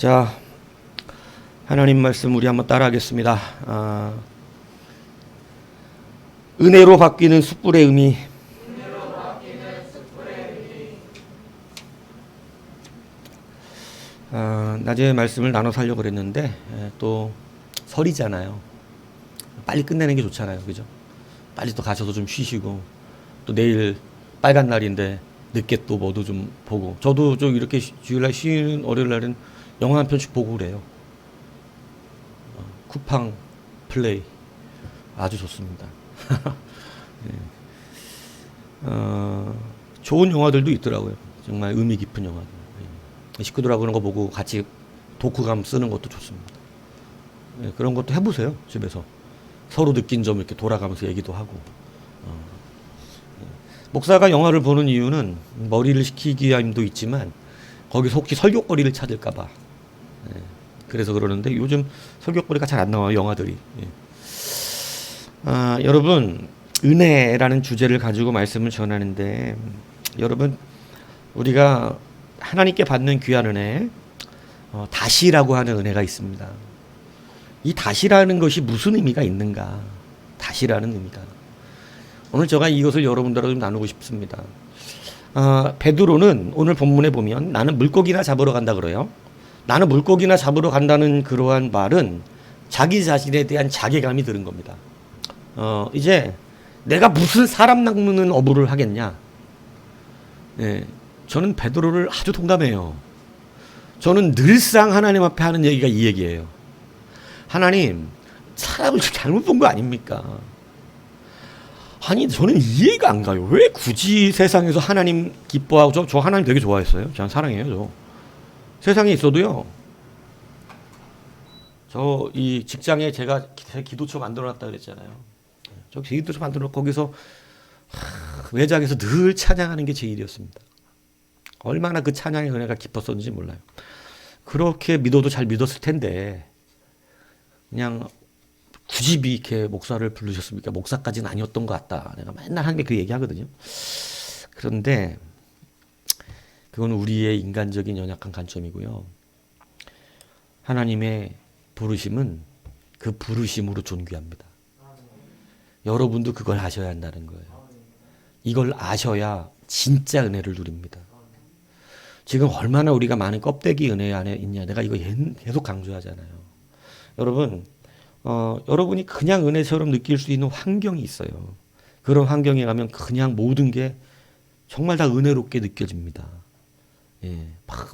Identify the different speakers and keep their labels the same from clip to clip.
Speaker 1: 자, 하나님 말씀 우리 한번 따라하겠습니다. 은혜로 바뀌는 숯불의 의미. 낮에 말씀을 나눠서 하려고 그랬는데 또 설이잖아요. 빨리 끝내는 게 좋잖아요. 그죠? 빨리 또 가셔서 좀 쉬시고 또 내일 빨간 날인데 늦게 또 뭐도 좀 보고, 저도 좀 이렇게 주일날 쉬는 월요일 날은 영화 한 편씩 보고 그래요. 쿠팡 플레이 아주 좋습니다. 좋은 영화들도 있더라고요. 정말 의미 깊은 영화들. 식구들하고 그런 거 보고 같이 독후감 쓰는 것도 좋습니다. 그런 것도 해보세요. 집에서 서로 느낀 점 이렇게 돌아가면서 얘기도 하고. 목사가 영화를 보는 이유는 머리를 식히기 위함도 있지만 거기서 혹시 설교거리를 찾을까봐. 그래서 그러는데 요즘 설교거리가 잘 안 나와요, 영화들이. 여러분, 은혜라는 주제를 가지고 말씀을 전하는데, 여러분, 우리가 하나님께 받는 귀한 은혜, 다시라고 하는 은혜가 있습니다. 이 다시라는 것이 무슨 의미가 있는가? 다시라는 의미가. 오늘 제가 이것을 여러분들하고 좀 나누고 싶습니다. 베드로는 오늘 본문에 보면 나는 물고기나 잡으러 간다 그래요. 나는 물고기나 잡으러 간다는 그러한 말은 자기 자신에 대한 자괴감이 드는 겁니다. 이제 내가 무슨 사람 낚는 어부를 하겠냐? 저는 베드로를 아주 동감해요. 저는 늘상 하나님 앞에 하는 얘기가 이 얘기예요. 하나님, 사람을 잘못 본 거 아닙니까? 아니, 저는 이해가 안 가요. 왜 굳이 세상에서 하나님 기뻐하고, 저 하나님 되게 좋아했어요. 저는 사랑해요, 저. 세상에 있어도요. 저 이 직장에 제가 제 기도처 만들어놨다 그랬잖아요. 저 기도처 만들어놓고 거기서 외장에서 늘 찬양하는 게 제 일이었습니다. 얼마나 그 찬양의 은혜가 깊었었는지 몰라요. 그렇게 믿어도 잘 믿었을 텐데 그냥 굳이 이렇게 목사를 부르셨습니까? 목사까지는 아니었던 것 같다. 내가 맨날 하는 게 그 얘기하거든요. 그런데 그건 우리의 인간적인 연약한 관점이고요. 하나님의 부르심은 그 부르심으로 존귀합니다. 여러분도 그걸 아셔야 한다는 거예요. 이걸 아셔야 진짜 은혜를 누립니다. 지금 얼마나 우리가 많은 껍데기 은혜 안에 있냐. 내가 이거 계속 강조하잖아요. 여러분, 여러분이 그냥 은혜처럼 느낄 수 있는 환경이 있어요. 그런 환경에 가면 그냥 모든 게 정말 다 은혜롭게 느껴집니다.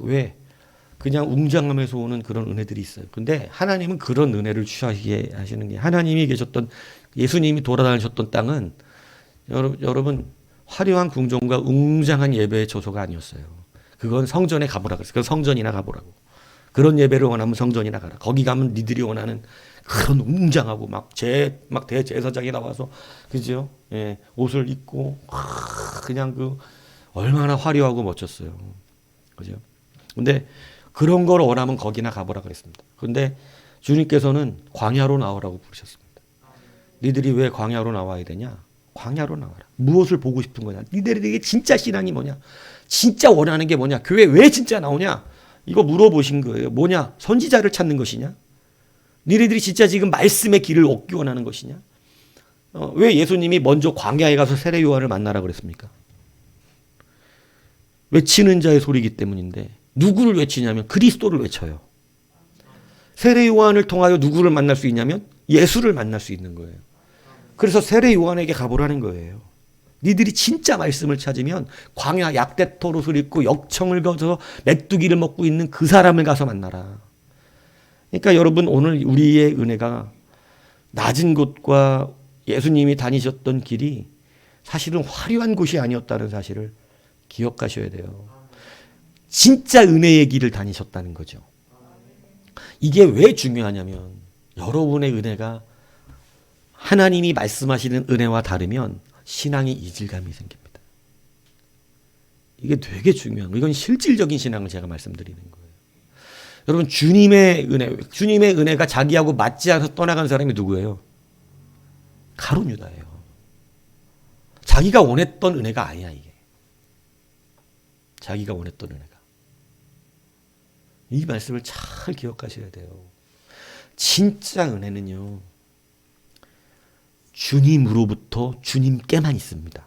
Speaker 1: 왜? 그냥 웅장함에서 오는 그런 은혜들이 있어요. 근데 하나님은 그런 은혜를 취하게 하시는 게, 하나님이 계셨던, 예수님이 돌아다니셨던 땅은 여러분 화려한 궁전과 웅장한 예배의 처소가 아니었어요. 그건 성전에 가보라 그랬어요. 그건 성전이나 가보라고. 그런 예배를 원하면 성전이나 가라. 거기 가면 니들이 원하는 그런 웅장하고 막 대제사장이 나와서, 그죠? 옷을 입고 그냥 얼마나 화려하고 멋졌어요. 그죠? 근데 그런 걸 원하면 거기나 가보라 그랬습니다. 근데 주님께서는 광야로 나오라고 부르셨습니다. 니들이 왜 광야로 나와야 되냐? 광야로 나와라. 무엇을 보고 싶은 거냐? 니들에게 진짜 신앙이 뭐냐? 진짜 원하는 게 뭐냐? 교회 왜 진짜 나오냐? 이거 물어보신 거예요. 뭐냐? 선지자를 찾는 것이냐? 니네들이 진짜 지금 말씀의 길을 얻기 원하는 것이냐? 왜 예수님이 먼저 광야에 가서 세례 요한을 만나라 그랬습니까? 외치는 자의 소리이기 때문인데, 누구를 외치냐면 그리스도를 외쳐요. 세례 요한을 통하여 누구를 만날 수 있냐면 예수를 만날 수 있는 거예요. 그래서 세례 요한에게 가보라는 거예요. 니들이 진짜 말씀을 찾으면 광야 약대토롯을 입고 역청을 거서 메뚜기를 먹고 있는 그 사람을 가서 만나라. 그러니까 여러분, 오늘 우리의 은혜가 낮은 곳과 예수님이 다니셨던 길이 사실은 화려한 곳이 아니었다는 사실을 기억하셔야 돼요. 진짜 은혜의 길을 다니셨다는 거죠. 이게 왜 중요하냐면, 여러분의 은혜가 하나님이 말씀하시는 은혜와 다르면 신앙이 이질감이 생깁니다. 이게 되게 중요한 거예요. 이건 실질적인 신앙을 제가 말씀드리는 거예요. 여러분, 주님의 은혜가 자기하고 맞지 않아서 떠나간 사람이 누구예요? 가룟 유다예요. 자기가 원했던 은혜가 아니야, 이게. 자기가 원했던 은혜가. 이 말씀을 잘 기억하셔야 돼요. 진짜 은혜는요, 주님으로부터 주님께만 있습니다.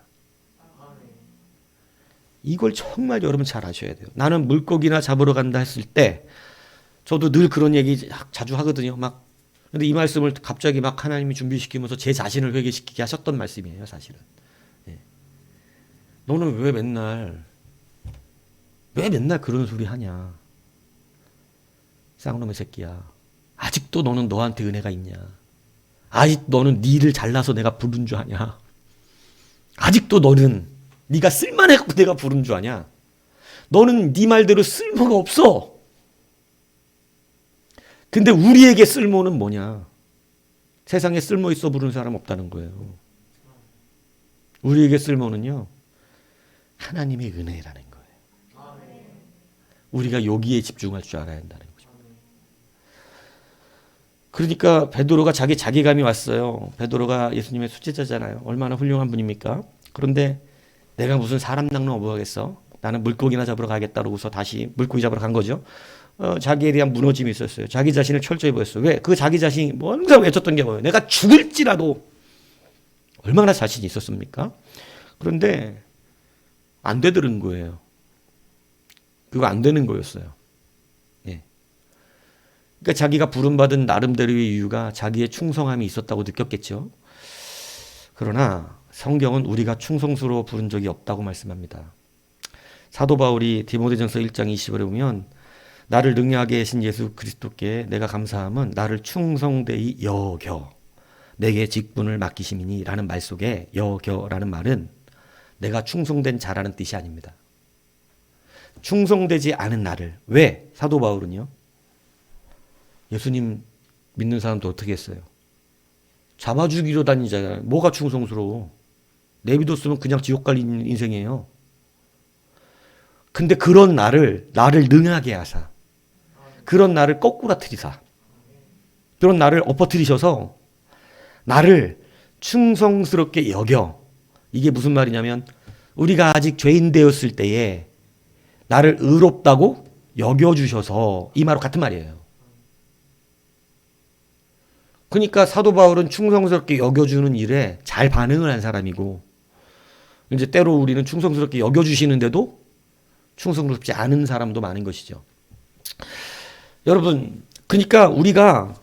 Speaker 1: 이걸 정말 여러분 잘 아셔야 돼요. 나는 물고기나 잡으러 간다 했을 때 저도 늘 그런 얘기 자주 하거든요. 근데 이 말씀을 갑자기 하나님이 준비시키면서 제 자신을 회개시키게 하셨던 말씀이에요, 사실은. 예. 너는 왜 맨날 그런 소리 하냐? 쌍놈의 새끼야. 아직도 너는 너한테 은혜가 있냐? 아직 너는 네 일을 잘나서 내가 부른 줄 아냐? 아직도 너는 네가 쓸만해갖고 내가 부른 줄 아냐? 너는 네 말대로 쓸모가 없어. 근데 우리에게 쓸모는 뭐냐? 세상에 쓸모 있어 부르는 사람 없다는 거예요. 우리에게 쓸모는요, 하나님의 은혜라는 거예요. 우리가 여기에 집중할 줄 알아야 한다는 거죠. 그러니까 베드로가 자기감이 왔어요. 베드로가 예수님의 수제자잖아요. 얼마나 훌륭한 분입니까? 그런데 내가 무슨 사람 낚는 어부하겠어? 나는 물고기나 잡으러 가겠다고서 다시 물고기 잡으러 간 거죠. 자기에 대한 무너짐이 있었어요. 자기 자신을 철저히 보였어요. 왜? 그 자기 자신이 뭔가 외쳤던 게 뭐예요? 내가 죽을지라도. 얼마나 자신이 있었습니까? 그런데 안 되더는 거예요. 그거 안 되는 거였어요. 예. 그러니까 자기가 부름받은 나름대로의 이유가 자기의 충성함이 있었다고 느꼈겠죠. 그러나 성경은 우리가 충성스러워 부른 적이 없다고 말씀합니다. 사도 바울이 디모데전서 1장 20절에 보면 나를 능하게 하신 예수 그리스도께 내가 감사함은 나를 충성되이 여겨 내게 직분을 맡기심이니 라는 말 속에 여겨라는 말은 내가 충성된 자라는 뜻이 아닙니다. 충성되지 않은 나를. 왜? 사도 바울은요, 예수님 믿는 사람도 어떻게 했어요? 잡아 죽이러 다니잖아요. 뭐가 충성스러워? 내비뒀으면 그냥 지옥 갈 인생이에요. 근데 그런 나를 능하게 하사, 그런 나를 거꾸라뜨리사, 그런 나를 엎어뜨리셔서 나를 충성스럽게 여겨. 이게 무슨 말이냐면 우리가 아직 죄인 되었을 때에 나를 의롭다고 여겨주셔서, 이 말과 같은 말이에요. 그러니까 사도 바울은 충성스럽게 여겨주는 일에 잘 반응을 한 사람이고, 이제 때로 우리는 충성스럽게 여겨주시는데도 충성스럽지 않은 사람도 많은 것이죠. 여러분, 그러니까 우리가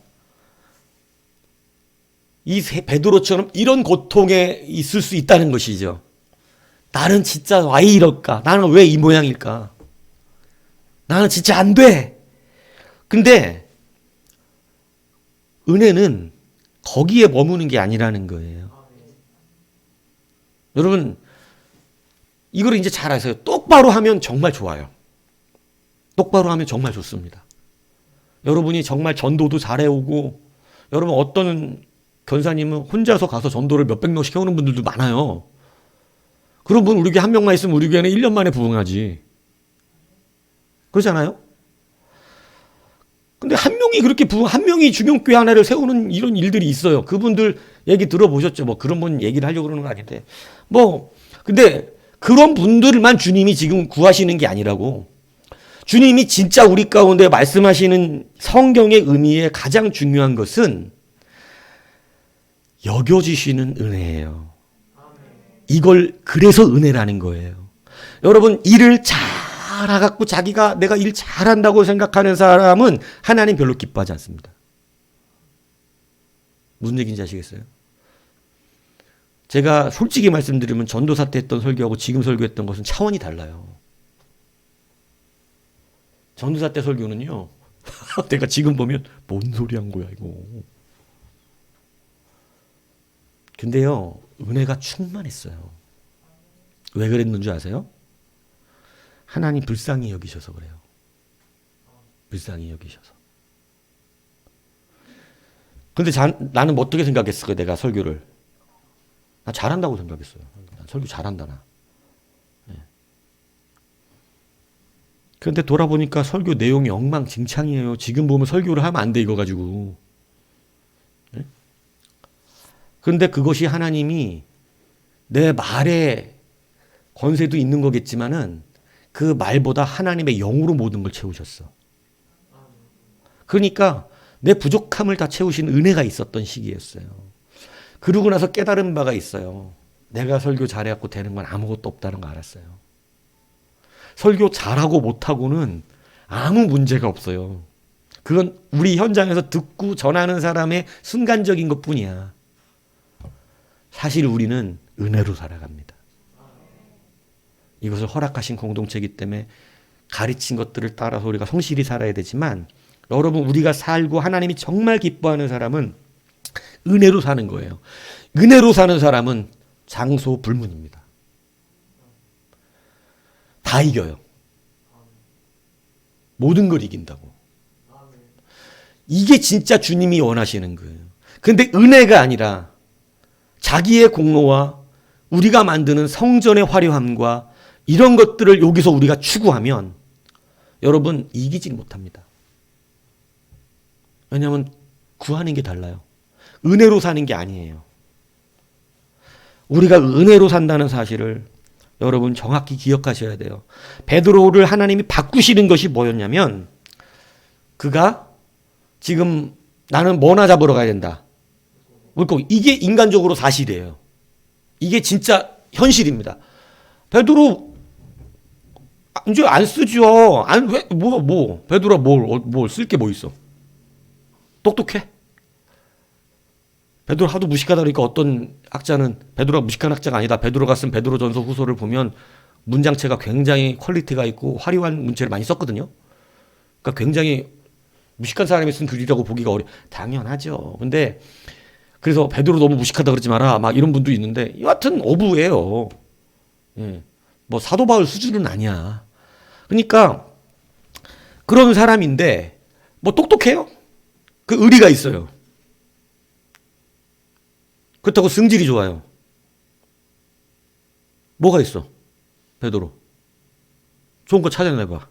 Speaker 1: 이 베드로처럼 이런 고통에 있을 수 있다는 것이죠. 나는 진짜 왜 이럴까? 나는 왜 이 모양일까? 나는 진짜 안 돼. 근데 은혜는 거기에 머무는 게 아니라는 거예요. 여러분, 이걸 이제 잘 아세요. 똑바로 하면 정말 좋아요. 똑바로 하면 정말 좋습니다. 여러분이 정말 전도도 잘해오고, 여러분 어떤 견사님은 혼자서 가서 전도를 몇백 명씩 해오는 분들도 많아요. 그런 분 우리 교회 한 명만 있으면 우리 교회는 1년 만에 부흥하지. 그렇잖아요? 근데 한 명이 그렇게 한 명이 주경교회 하나를 세우는 이런 일들이 있어요. 그분들 얘기 들어보셨죠? 뭐 그런 분 얘기를 하려고 그러는 거 아닌데. 근데 그런 분들만 주님이 지금 구하시는 게 아니라고. 주님이 진짜 우리 가운데 말씀하시는 성경의 의미의 가장 중요한 것은 여겨주시는 은혜예요. 이걸 그래서 은혜라는 거예요. 여러분, 일을 잘하갖고 자기가 내가 일 잘한다고 생각하는 사람은 하나님 별로 기뻐하지 않습니다. 무슨 얘기인지 아시겠어요? 제가 솔직히 말씀드리면 전도사 때 했던 설교하고 지금 설교했던 것은 차원이 달라요. 전도사 때 설교는요, 내가 지금 보면 뭔 소리 한 거야 이거. 근데요, 은혜가 충만했어요. 왜 그랬는 줄 아세요? 하나님 불쌍히 여기셔서 그래요. 불쌍히 여기셔서. 근데 나는 뭐 어떻게 생각했을까요? 내가 설교를. 나 잘한다고 생각했어요. 난 설교 잘한다 나. 네. 그런데 돌아보니까 설교 내용이 엉망진창이에요. 지금 보면 설교를 하면 안 돼 이거 가지고. 네? 그런데 그것이 하나님이 내 말에 권세도 있는 거겠지만은 그 말보다 하나님의 영으로 모든 걸 채우셨어. 그러니까 내 부족함을 다 채우신 은혜가 있었던 시기였어요. 그러고 나서 깨달은 바가 있어요. 내가 설교 잘해갖고 되는 건 아무것도 없다는 거 알았어요. 설교 잘하고 못하고는 아무 문제가 없어요. 그건 우리 현장에서 듣고 전하는 사람의 순간적인 것뿐이야. 사실 우리는 은혜로 살아갑니다. 이것을 허락하신 공동체이기 때문에 가르친 것들을 따라서 우리가 성실히 살아야 되지만, 여러분, 우리가 살고 하나님이 정말 기뻐하는 사람은 은혜로 사는 거예요. 은혜로 사는 사람은 장소 불문입니다. 다 이겨요. 모든 걸 이긴다고. 이게 진짜 주님이 원하시는 거예요. 근데 은혜가 아니라 자기의 공로와 우리가 만드는 성전의 화려함과 이런 것들을 여기서 우리가 추구하면 여러분 이기지 못합니다. 왜냐하면 구하는 게 달라요. 은혜로 사는 게 아니에요. 우리가 은혜로 산다는 사실을 여러분 정확히 기억하셔야 돼요. 베드로를 하나님이 바꾸시는 것이 뭐였냐면, 그가 지금 나는 뭐나 잡으러 가야 된다. 물고기. 이게 인간적으로 사실이에요. 이게 진짜 현실입니다. 베드로 이제 안 쓰죠. 베드로가 뭘 쓸 게 뭐 있어? 똑똑해? 베드로 하도 무식하다 그러니까 어떤 학자는 베드로가 무식한 학자가 아니다. 베드로가 쓴 베드로전서 후서를 보면 문장체가 굉장히 퀄리티가 있고 화려한 문체를 많이 썼거든요. 그러니까 굉장히 무식한 사람이 쓴 글이라고 보기가 당연하죠. 근데 그래서 베드로 너무 무식하다 그러지 마라 막 이런 분도 있는데, 여하튼 어부예요. 예. 뭐 사도 바울 수준은 아니야. 그러니까 그런 사람인데 뭐 똑똑해요? 그 의리가 있어요. 그렇다고 성질이 좋아요. 뭐가 있어? 베드로. 좋은 거 찾아내봐.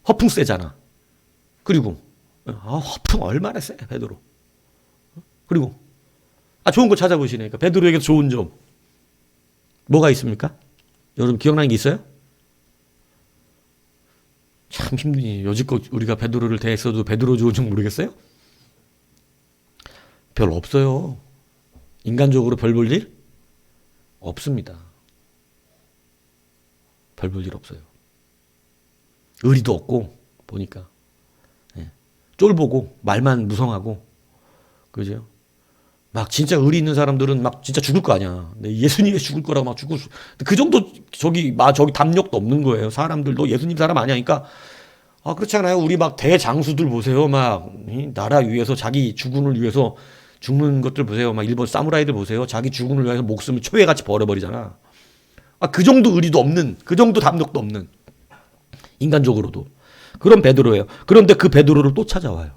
Speaker 1: 허풍 세잖아. 그리고 허풍 얼마나 세 베드로. 그리고 좋은 거 찾아보시니까 베드로에게 좋은 점 뭐가 있습니까? 여러분 기억나는 게 있어요? 참 힘드니 여지껏 우리가 베드로를 대했어도 베드로 좋은 점 모르겠어요? 별 없어요. 인간적으로 별 볼 일 없습니다. 별 볼 일 없어요. 의리도 없고 보니까 쫄보고 말만 무성하고, 그죠? 막 진짜 의리 있는 사람들은 막 진짜 죽을 거 아니야. 예수님이 죽을 거라고 막 죽을 그 정도 저기 담력도 없는 거예요. 사람들도 예수님 사람 아니니까. 그렇지 않아요? 우리 막 대장수들 보세요. 막 나라 위해서 자기 주군을 위해서 죽는 것들 보세요. 막 일본 사무라이들 보세요. 자기 주군을 위해서 목숨을 초회같이 버려버리잖아. 그 정도 의리도 없는, 그 정도 담력도 없는, 인간적으로도 그런 베드로예요. 그런데 그 베드로를 또 찾아와요.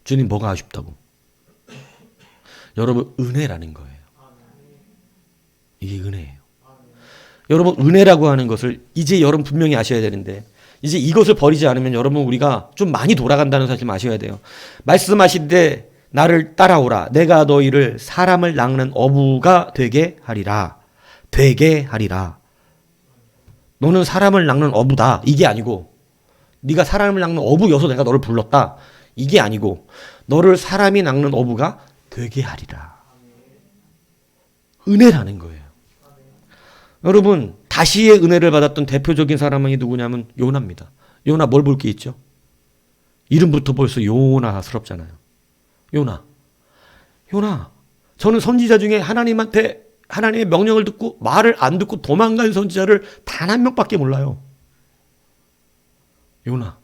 Speaker 1: 주님 뭐가 아쉽다고? 여러분 은혜라는 거예요. 이게 은혜예요. 여러분 은혜라고 하는 것을 이제 여러분 분명히 아셔야 되는데, 이제 이것을 버리지 않으면 여러분 우리가 좀 많이 돌아간다는 사실 아셔야 돼요. 말씀하시되 나를 따라오라. 내가 너희를 사람을 낚는 어부가 되게 하리라. 되게 하리라. 너는 사람을 낚는 어부다. 이게 아니고, 네가 사람을 낚는 어부여서 내가 너를 불렀다. 이게 아니고, 너를 사람이 낚는 어부가 되게 하리라. 은혜라는 거예요. 여러분 다시의 은혜를 받았던 대표적인 사람이 누구냐면 요나입니다. 요나 뭘 볼 게 있죠? 이름부터 벌써 요나스럽잖아요. 요나. 저는 선지자 중에 하나님의 명령을 듣고 말을 안 듣고 도망간 선지자를 단 한 명밖에 몰라요. 요나.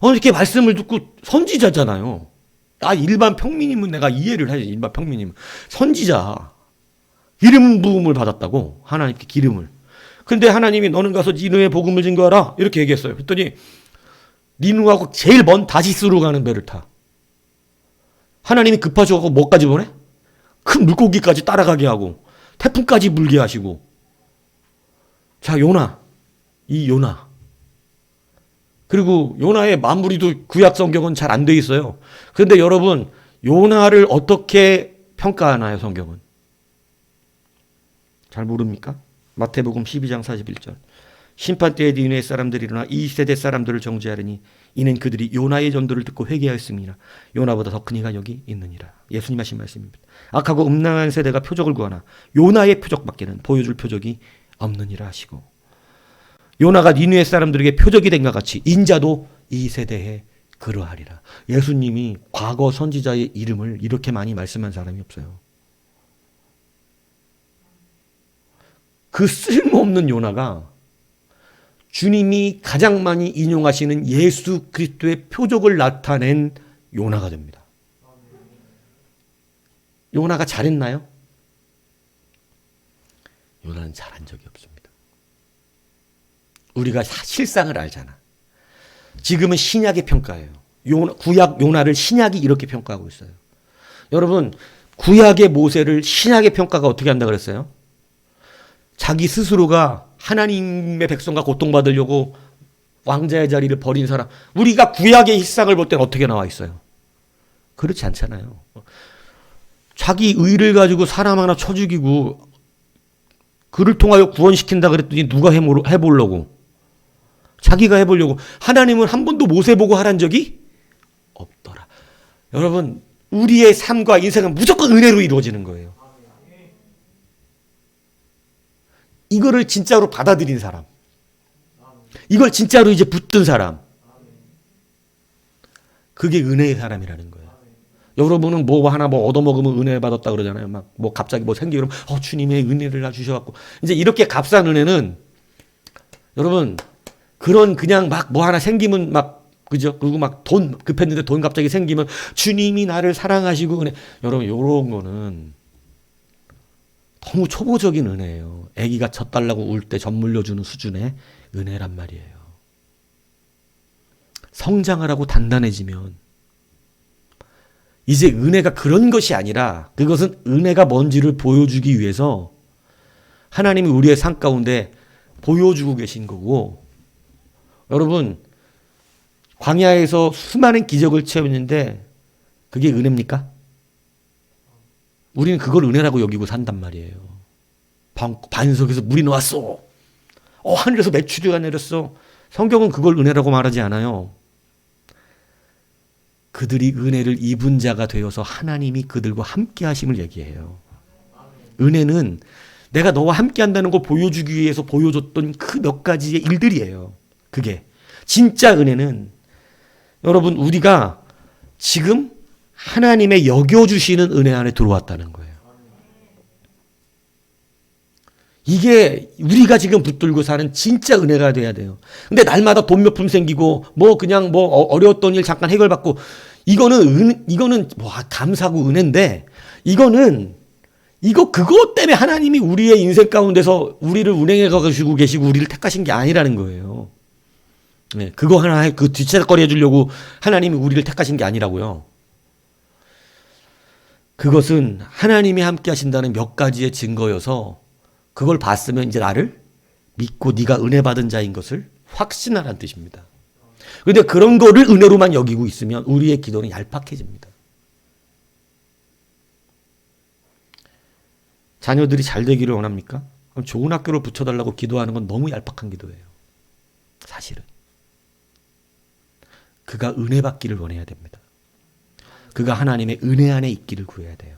Speaker 1: 이렇게 말씀을 듣고 선지자잖아요. 일반 평민이면 내가 이해를 해야지. 일반 평민이면. 선지자. 기름 부음을 받았다고. 하나님께 기름을. 근데 하나님이 너는 가서 니느의 복음을 증거하라. 이렇게 얘기했어요. 그랬더니 니느하고 제일 먼 다시스로 가는 배를 타. 하나님이 급하셔서 뭐까지 보내? 큰 물고기까지 따라가게 하고 태풍까지 불게 하시고. 자, 요나. 이 요나. 그리고 요나의 마무리도 구약 성경은 잘 안 돼 있어요. 그런데 여러분 요나를 어떻게 평가하나요, 성경은? 잘 모릅니까? 마태복음 12장 41절. 심판때에 니느웨 사람들이 일어나 이 세대 사람들을 정죄하리니 이는 그들이 요나의 전도를 듣고 회개하였음이라. 요나보다 더 큰 이가 여기 있느니라. 예수님 하신 말씀입니다. 악하고 음란한 세대가 표적을 구하나 요나의 표적밖에는 보여줄 표적이 없느니라 하시고, 요나가 니느웨 사람들에게 표적이 된 것 같이 인자도 이 세대에 그러하리라. 예수님이 과거 선지자의 이름을 이렇게 많이 말씀한 사람이 없어요. 그 쓸모없는 요나가 주님이 가장 많이 인용하시는 예수 그리스도의 표적을 나타낸 요나가 됩니다. 요나가 잘했나요? 요나는 잘한 적이 없습니다. 우리가 실상을 알잖아. 지금은 신약의 평가예요. 구약 요나를 신약이 이렇게 평가하고 있어요. 여러분, 구약의 모세를 신약의 평가가 어떻게 한다 그랬어요? 자기 스스로가 하나님의 백성과 고통받으려고 왕자의 자리를 버린 사람. 우리가 구약의 일상을 볼 때는 어떻게 나와 있어요? 그렇지 않잖아요. 자기 의를 가지고 사람 하나 쳐 죽이고 그를 통하여 구원시킨다 그랬더니 누가 해보려고? 자기가 해보려고. 하나님은 한 번도 모세 보고 하란 적이 없더라. 여러분, 우리의 삶과 인생은 무조건 은혜로 이루어지는 거예요. 이거를 진짜로 받아들인 사람, 이걸 진짜로 이제 붙든 사람, 그게 은혜의 사람이라는 거예요. 여러분은 뭐 하나 뭐 얻어먹으면 은혜 받았다 그러잖아요. 막 뭐 갑자기 뭐 생기면 주님의 은혜를 주셔갖고 이제 이렇게 값싼 은혜는 여러분 그런 그냥 막 뭐 하나 생기면 막 그죠? 그리고 막 돈 급했는데 돈 갑자기 생기면 주님이 나를 사랑하시고 은혜. 여러분 요런 거는 너무 초보적인 은혜예요. 아기가 젖 달라고 울 때 젖 물려주는 수준의 은혜란 말이에요. 성장을 하고 단단해지면 이제 은혜가 그런 것이 아니라 그것은 은혜가 뭔지를 보여주기 위해서 하나님이 우리의 삶 가운데 보여주고 계신 거고, 여러분 광야에서 수많은 기적을 체험했는데 그게 은혜입니까? 우리는 그걸 은혜라고 여기고 산단 말이에요. 반석에서 물이 나왔어. 하늘에서 메추리가 내렸어. 성경은 그걸 은혜라고 말하지 않아요. 그들이 은혜를 입은 자가 되어서 하나님이 그들과 함께 하심을 얘기해요. 은혜는 내가 너와 함께 한다는 걸 보여주기 위해서 보여줬던 그 몇 가지의 일들이에요. 그게 진짜 은혜는 여러분 우리가 지금 하나님의 여겨주시는 은혜 안에 들어왔다는 거예요. 이게 우리가 지금 붙들고 사는 진짜 은혜가 돼야 돼요. 근데 날마다 돈 몇 푼 생기고 뭐 그냥 뭐 어려웠던 일 잠깐 해결받고 이거는 뭐 감사하고 은혜인데 그것 때문에 하나님이 우리의 인생 가운데서 우리를 운행해 가시고 계시고 우리를 택하신 게 아니라는 거예요. 네, 그거 하나 그 뒷채거리 해주려고 하나님이 우리를 택하신 게 아니라고요. 그것은 하나님이 함께 하신다는 몇 가지의 증거여서 그걸 봤으면 이제 나를 믿고 네가 은혜 받은 자인 것을 확신하라는 뜻입니다. 그런데 그런 거를 은혜로만 여기고 있으면 우리의 기도는 얄팍해집니다. 자녀들이 잘 되기를 원합니까? 그럼 좋은 학교를 붙여달라고 기도하는 건 너무 얄팍한 기도예요. 사실은. 그가 은혜 받기를 원해야 됩니다. 그가 하나님의 은혜 안에 있기를 구해야 돼요.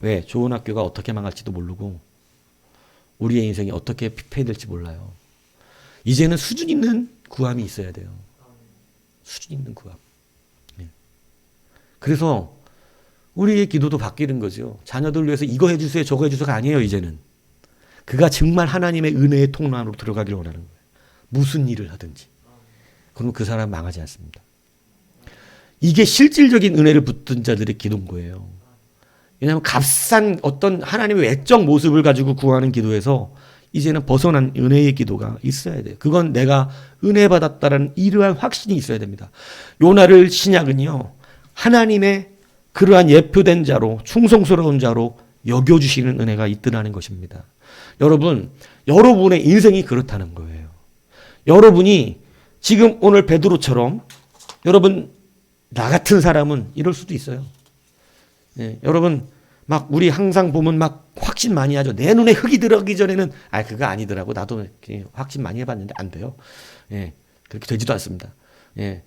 Speaker 1: 왜? 좋은 학교가 어떻게 망할지도 모르고 우리의 인생이 어떻게 피폐될지 몰라요. 이제는 수준 있는 구함이 있어야 돼요. 수준 있는 구함. 그래서 우리의 기도도 바뀌는 거죠. 자녀들 위해서 이거 해주세요 저거 해주세요가 아니에요. 이제는 그가 정말 하나님의 은혜의 통로 안으로 들어가기를 원하는 거예요. 무슨 일을 하든지. 그러면 그 사람 망하지 않습니다. 이게 실질적인 은혜를 붙든 자들의 기도인 거예요. 왜냐하면 값싼 어떤 하나님의 외적 모습을 가지고 구하는 기도에서 이제는 벗어난 은혜의 기도가 있어야 돼요. 그건 내가 은혜 받았다는 이러한 확신이 있어야 됩니다. 요나를 신약은요, 하나님의 그러한 예표된 자로, 충성스러운 자로 여겨주시는 은혜가 있더라는 것입니다. 여러분, 여러분의 인생이 그렇다는 거예요. 여러분이 지금 오늘 베드로처럼 여러분 나 같은 사람은 이럴 수도 있어요. 네, 여러분 막 우리 항상 보면 막 확신 많이 하죠. 내 눈에 흙이 들어가기 전에는 그거 아니더라고. 나도 확신 많이 해봤는데 안 돼요. 예, 그렇게 되지도 않습니다. 예,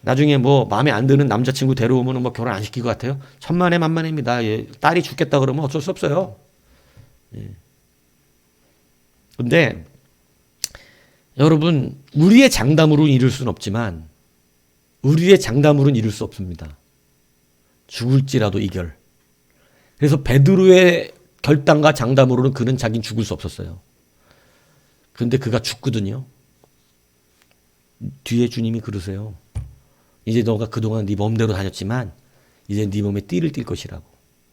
Speaker 1: 나중에 뭐 마음에 안 드는 남자친구 데려오면 뭐 결혼 안 시킬 것 같아요? 천만에 만만입니다. 예, 딸이 죽겠다 그러면 어쩔 수 없어요. 예. 근데 여러분, 우리의 장담으로는 이룰 수는 없지만 우리의 장담으로는 이룰 수 없습니다. 죽을지라도 이결. 그래서 베드로의 결단과 장담으로는 그는 자기는 죽을 수 없었어요. 그런데 그가 죽거든요. 뒤에 주님이 그러세요. 이제 너가 그동안 네 몸대로 다녔지만 이제 네 몸에 띠를 띌 것이라고.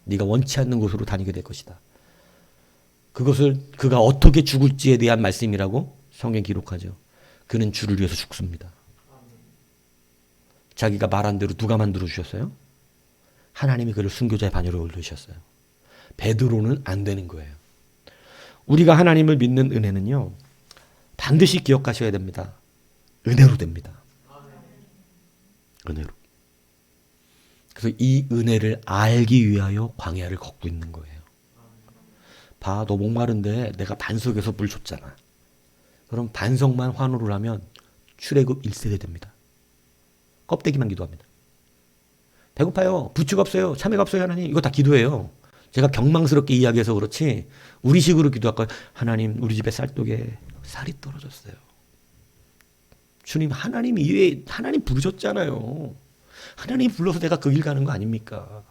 Speaker 1: 네가 원치 않는 곳으로 다니게 될 것이다. 그것을 그가 어떻게 죽을지에 대한 말씀이라고 성경 기록하죠. 그는 주를 위해서 죽습니다. 자기가 말한 대로 누가 만들어 주셨어요? 하나님이 그를 순교자의 반열에 올리셨어요. 베드로는 안 되는 거예요. 우리가 하나님을 믿는 은혜는요, 반드시 기억하셔야 됩니다. 은혜로 됩니다. 은혜로. 그래서 이 은혜를 알기 위하여 광야를 걷고 있는 거예요. 봐, 너 목마른데 내가 반석에서 물 줬잖아. 그럼 반석만 환호를 하면 출애굽 1세대 됩니다. 껍데기만 기도합니다. 배고파요. 부추가 없어요. 참외가 없어요. 하나님. 이거 다 기도예요. 제가 경망스럽게 이야기해서 그렇지 우리 식으로 기도할 거예요. 하나님, 우리 집에 쌀독에 쌀이 떨어졌어요. 주님, 하나님 이외에 하나님 부르셨잖아요. 하나님 불러서 내가 그 길 가는 거 아닙니까?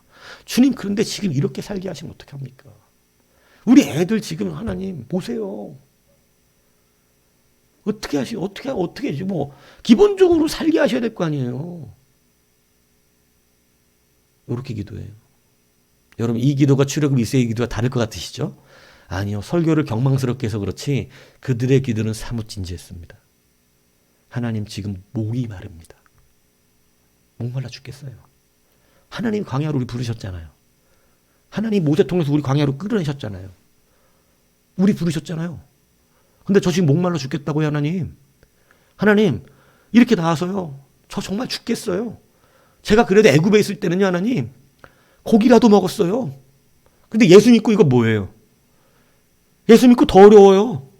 Speaker 1: 주님, 그런데 지금 이렇게 살게 하시면 어떻게 합니까? 우리 애들 지금 하나님 보세요. 어떻게 뭐 기본적으로 살게 하셔야 될 거 아니에요. 이렇게 기도해요. 여러분, 이 기도가 출애굽 1세기 기도와 다를 것 같으시죠? 아니요. 설교를 경망스럽게 해서 그렇지 그들의 기도는 사뭇 진지했습니다. 하나님, 지금 목이 마릅니다. 목말라 죽겠어요. 하나님 광야로 우리 부르셨잖아요. 하나님 모세 통해서 우리 광야로 끌어내셨잖아요. 우리 부르셨잖아요. 근데 저 지금 목말라 죽겠다고요, 하나님. 하나님, 이렇게 나와서요. 저 정말 죽겠어요. 제가 그래도 애굽에 있을 때는요, 하나님, 고기라도 먹었어요. 근데 예수 믿고 이거 뭐예요? 예수 믿고 더 어려워요.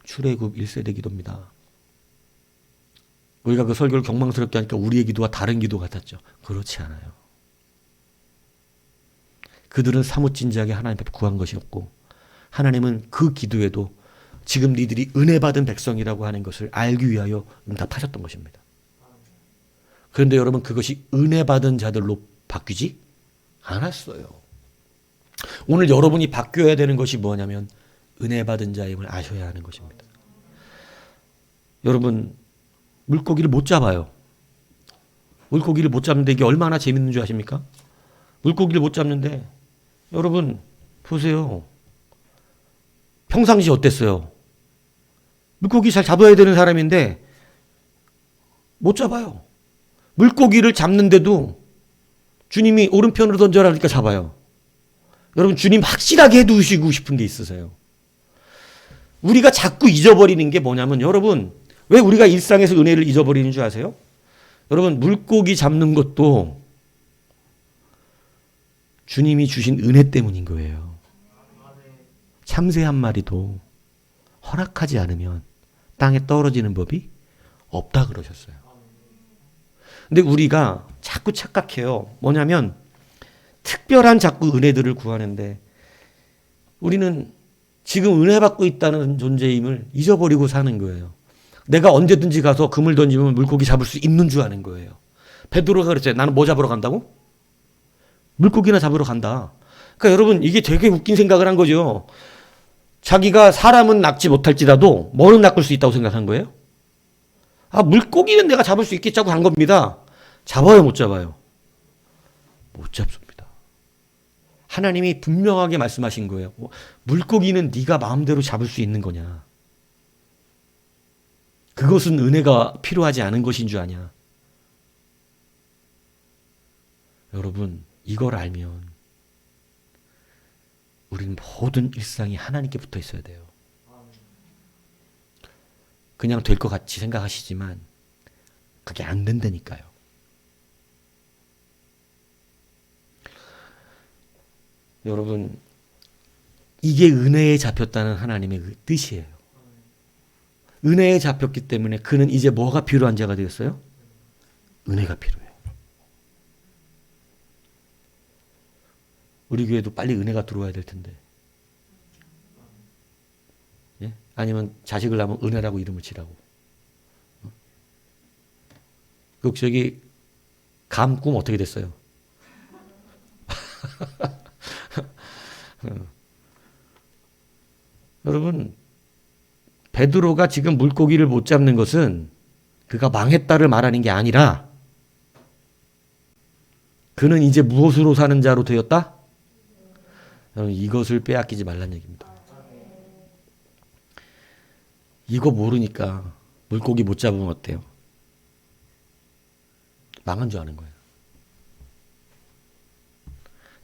Speaker 1: 출애굽 1세대 기도입니다. 우리가 그 설교를 경망스럽게 하니까 우리의 기도와 다른 기도 같았죠. 그렇지 않아요. 그들은 사뭇 진지하게 하나님 앞에 구한 것이었고 하나님은 그 기도에도 지금 니들이 은혜 받은 백성이라고 하는 것을 알기 위하여 응답하셨던 것입니다. 그런데 여러분, 그것이 은혜 받은 자들로 바뀌지 않았어요. 오늘 여러분이 바뀌어야 되는 것이 뭐냐면 은혜 받은 자임을 아셔야 하는 것입니다. 여러분, 물고기를 못 잡아요. 물고기를 못 잡는데 이게 얼마나 재밌는 줄 아십니까? 물고기를 못 잡는데 여러분 보세요. 평상시 어땠어요? 물고기 잘 잡아야 되는 사람인데 못 잡아요. 물고기를 잡는데도 주님이 오른편으로 던져라 하니까 잡아요. 여러분, 주님 확실하게 해두시고 싶은 게 있으세요. 우리가 자꾸 잊어버리는 게 뭐냐면, 여러분, 왜 우리가 일상에서 은혜를 잊어버리는 줄 아세요? 여러분, 물고기 잡는 것도 주님이 주신 은혜 때문인 거예요. 참새 한 마리도 허락하지 않으면 땅에 떨어지는 법이 없다 그러셨어요. 근데 우리가 자꾸 착각해요. 뭐냐면 특별한 자꾸 은혜들을 구하는데 우리는 지금 은혜 받고 있다는 존재임을 잊어버리고 사는 거예요. 내가 언제든지 가서 금을 던지면 물고기 잡을 수 있는 줄 아는 거예요. 베드로가 그랬어요. 나는 뭐 잡으러 간다고? 물고기나 잡으러 간다. 그러니까 여러분, 이게 되게 웃긴 생각을 한 거죠. 자기가 사람은 낚지 못할지라도 뭐는 낚을 수 있다고 생각한 거예요? 물고기는 내가 잡을 수 있겠자고 한 겁니다. 잡아요, 못 잡아요? 못 잡습니다. 하나님이 분명하게 말씀하신 거예요. 물고기는 네가 마음대로 잡을 수 있는 거냐? 그것은 은혜가 필요하지 않은 것인 줄 아냐? 여러분, 이걸 알면 우리는 모든 일상이 하나님께 붙어 있어야 돼요. 그냥 될 것 같이 생각하시지만 그게 안 된다니까요. 여러분, 이게 은혜에 잡혔다는 하나님의 그 뜻이에요. 은혜에 잡혔기 때문에 그는 이제 뭐가 필요한 자가 되었어요? 은혜가 필요해요. 우리 교회도 빨리 은혜가 들어와야 될 텐데. 예? 아니면 자식을 낳으면 은혜라고 이름을 지라고. 그 저기 감 꿈 어떻게 됐어요? 여러분, 베드로가 지금 물고기를 못 잡는 것은 그가 망했다를 말하는 게 아니라 그는 이제 무엇으로 사는 자로 되었다? 여러분, 이것을 빼앗기지 말란 얘기입니다. 이거 모르니까 물고기 못 잡으면 어때요? 망한 줄 아는 거예요.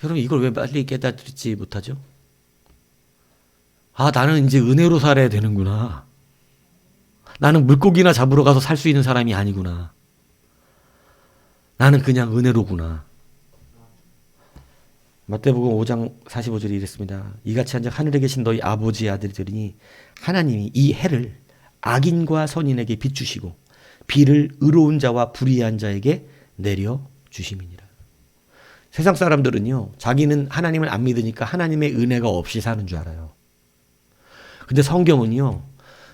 Speaker 1: 여러분, 이걸 왜 빨리 깨닫지 못하죠? 아, 나는 이제 은혜로 살아야 되는구나. 나는 물고기나 잡으러 가서 살 수 있는 사람이 아니구나. 나는 그냥 은혜로구나. 마태복음 5장 45절에 이랬습니다. 이같이 한즉 하늘에 계신 너희 아버지의 아들들이니 하나님이 이 해를 악인과 선인에게 비추시고 비를 의로운 자와 불의한 자에게 내려 주심이니라. 세상 사람들은요, 자기는 하나님을 안 믿으니까 하나님의 은혜가 없이 사는 줄 알아요. 근데 성경은요,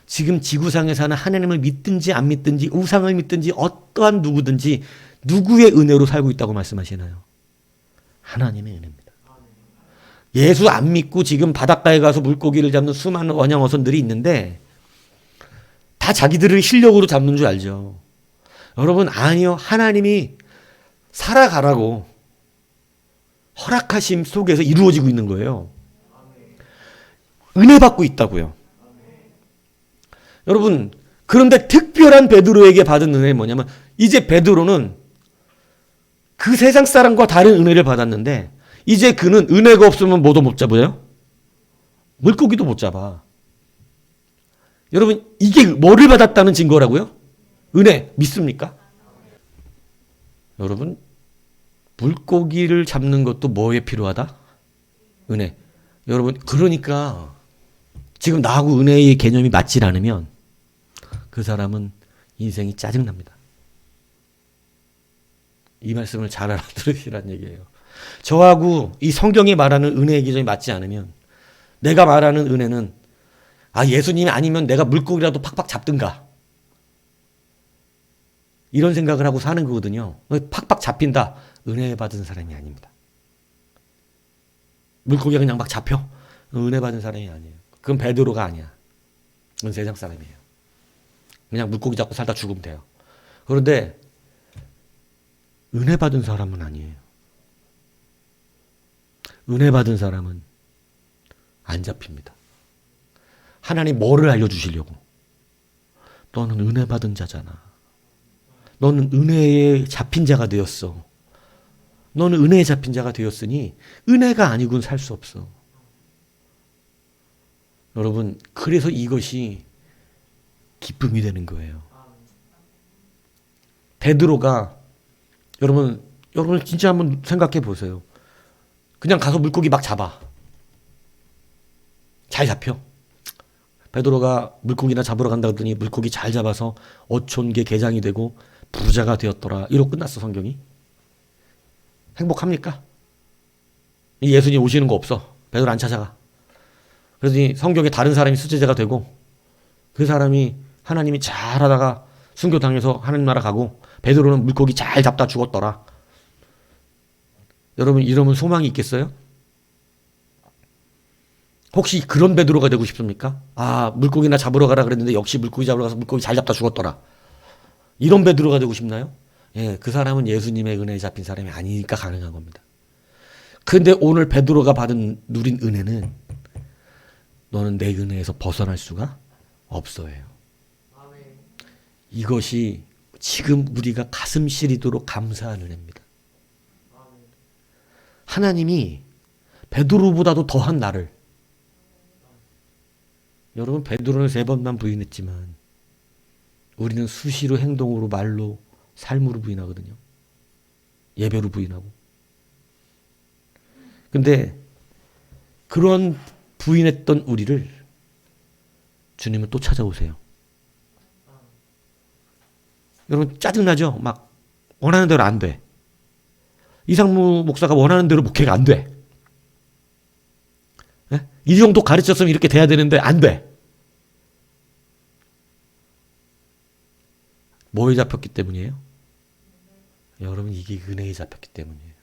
Speaker 1: 지금 지구상에 사는 하나님을 믿든지 안 믿든지 우상을 믿든지 어떠한 누구든지 누구의 은혜로 살고 있다고 말씀하시나요? 하나님의 은혜입니다. 예수 안 믿고 지금 바닷가에 가서 물고기를 잡는 수많은 원양어선들이 있는데 다 자기들을 실력으로 잡는 줄 알죠. 여러분, 아니요. 하나님이 살아가라고 허락하심 속에서 이루어지고 있는 거예요. 은혜 받고 있다고요. 여러분, 그런데 특별한 베드로에게 받은 은혜는 뭐냐면 이제 베드로는 그 세상 사람과 다른 은혜를 받았는데 이제 그는 은혜가 없으면 뭐도 못 잡아요? 물고기도 못 잡아. 여러분, 이게 뭐를 받았다는 증거라고요? 은혜. 믿습니까? 여러분, 물고기를 잡는 것도 뭐에 필요하다? 은혜. 여러분, 그러니까 지금 나하고 은혜의 개념이 맞질 않으면 그 사람은 인생이 짜증납니다. 이 말씀을 잘 알아들으시란 얘기예요. 저하고 이 성경이 말하는 은혜의 기준이 맞지 않으면 내가 말하는 은혜는 예수님이 아니면 내가 물고기라도 팍팍 잡든가 이런 생각을 하고 사는 거거든요. 팍팍 잡힌다. 은혜 받은 사람이 아닙니다. 물고기가 그냥 막 잡혀. 은혜 받은 사람이 아니에요. 그건 베드로가 아니야. 그건 세상 사람이에요. 그냥 물고기 잡고 살다 죽으면 돼요. 그런데 은혜 받은 사람은 아니에요. 은혜 받은 사람은 안 잡힙니다. 하나님 뭐를 알려주시려고? 너는 은혜 받은 자잖아. 너는 은혜에 잡힌 자가 되었어. 너는 은혜에 잡힌 자가 되었으니 은혜가 아니고는 살 수 없어. 여러분, 그래서 이것이 기쁨이 되는 거예요. 베드로가 여러분 진짜 한번 생각해 보세요. 그냥 가서 물고기 막 잡아. 잘 잡혀. 베드로가 물고기나 잡으러 간다 그러더니 물고기 잘 잡아서 어촌계 계장이 되고 부자가 되었더라. 이러고 끝났어, 성경이. 행복합니까? 예수님 오시는 거 없어. 베드로 안 찾아가. 그러더니 성경에 다른 사람이 수제자가 되고 그 사람이 하나님이 잘하다가 순교당해서 하나님 나라 가고 베드로는 물고기 잘 잡다 죽었더라. 여러분, 이러면 소망이 있겠어요? 혹시 그런 베드로가 되고 싶습니까? 물고기나 잡으러 가라 그랬는데 역시 물고기 잡으러 가서 물고기 잘 잡다 죽었더라. 이런 베드로가 되고 싶나요? 예, 그 사람은 예수님의 은혜에 잡힌 사람이 아니니까 가능한 겁니다. 근데 오늘 베드로가 누린 은혜는 너는 내 은혜에서 벗어날 수가 없어요. 이것이 지금 우리가 가슴 시리도록 감사한 은혜입니다. 하나님이 베드로보다도 더한 나를, 여러분, 베드로는 3번만 부인했지만 우리는 수시로 행동으로, 말로, 삶으로 부인하거든요. 예배로 부인하고. 근데 그런 부인했던 우리를 주님은 또 찾아오세요. 여러분 짜증나죠? 막 원하는 대로 안 돼. 이상무 목사가 원하는 대로 목회가 안 돼. 네? 이 정도 가르쳤으면 이렇게 돼야 되는데 안 돼. 뭐에 잡혔기 때문이에요? 여러분 이게 은혜에 잡혔기 때문이에요.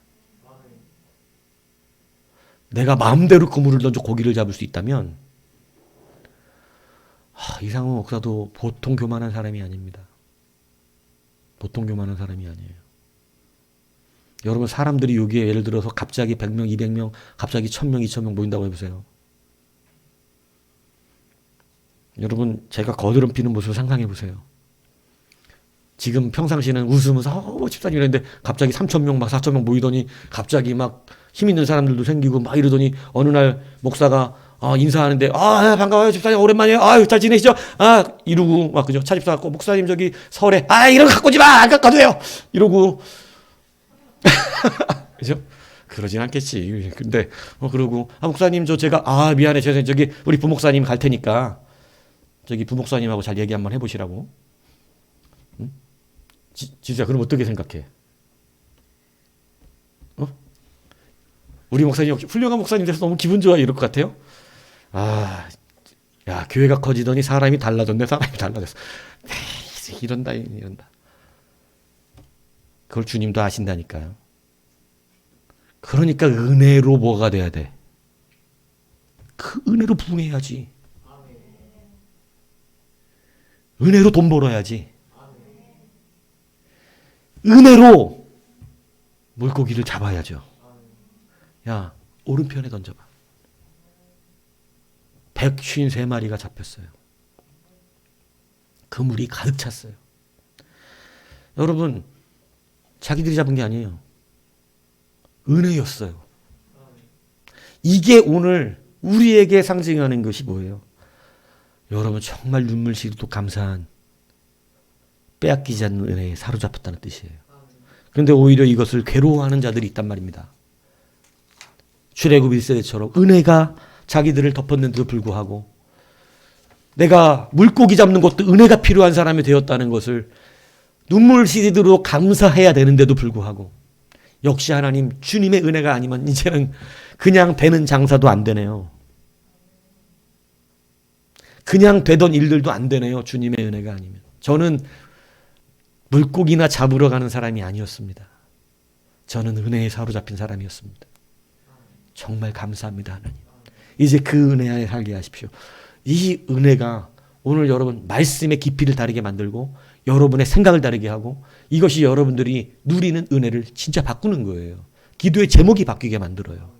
Speaker 1: 내가 마음대로 그물을 던져 고기를 잡을 수 있다면 이상우 목사도 보통 교만한 사람이 아닙니다. 보통 교만한 사람이 아니에요. 여러분 사람들이 여기에 예를 들어서 갑자기 100명, 200명, 갑자기 1000명, 2000명 모인다고 해보세요. 여러분 제가 거드름 피는 모습을 상상해 보세요. 지금 평상시는 웃으면서 집사님 이랬는데 갑자기 3000명 막 4000명 모이더니 갑자기 막 힘 있는 사람들도 생기고 막 이러더니 어느 날 목사가 인사하는데 반가워요 집사님 오랜만이에요 잘 지내시죠 이러고 막 그죠 차 집사 갖고 목사님 저기 설에 이런 거 갖고 오지 마 안 갖고 돼요 이러고 그죠 그러진 않겠지 근데 그러고 목사님 제가 미안해 죄송해요 저기 우리 부목사님 갈 테니까 저기 부목사님하고 잘 얘기 한번 해보시라고 응? 진짜 그럼 어떻게 생각해? 우리 목사님 역시 훌륭한 목사님 돼서 너무 기분 좋아 이럴 것 같아요. 야 교회가 커지더니 사람이 달라졌네. 사람이 달라졌어. 이런다. 그걸 주님도 아신다니까요. 그러니까 은혜로 뭐가 돼야 돼? 그 은혜로 부흥해야지. 은혜로 돈 벌어야지. 은혜로 물고기를 잡아야죠. 야, 오른편에 던져봐. 153마리가 잡혔어요. 그물이 가득 찼어요. 여러분, 자기들이 잡은 게 아니에요. 은혜였어요. 이게 오늘 우리에게 상징하는 것이 뭐예요? 여러분, 정말 눈물시리도 감사한 빼앗기지 않는 은혜에 사로잡혔다는 뜻이에요. 그런데 오히려 이것을 괴로워하는 자들이 있단 말입니다. 출애굽 1세대처럼 은혜가 자기들을 덮었는데도 불구하고 내가 물고기 잡는 것도 은혜가 필요한 사람이 되었다는 것을 눈물 시리드로 감사해야 되는데도 불구하고 역시 하나님 주님의 은혜가 아니면 이제는 그냥 되는 장사도 안 되네요. 그냥 되던 일들도 안 되네요. 주님의 은혜가 아니면. 저는 물고기나 잡으러 가는 사람이 아니었습니다. 저는 은혜에 사로잡힌 사람이었습니다. 정말 감사합니다, 하나님. 이제 그 은혜에 살게 하십시오. 이 은혜가 오늘 여러분 말씀의 깊이를 다르게 만들고 여러분의 생각을 다르게 하고 이것이 여러분들이 누리는 은혜를 진짜 바꾸는 거예요. 기도의 제목이 바뀌게 만들어요.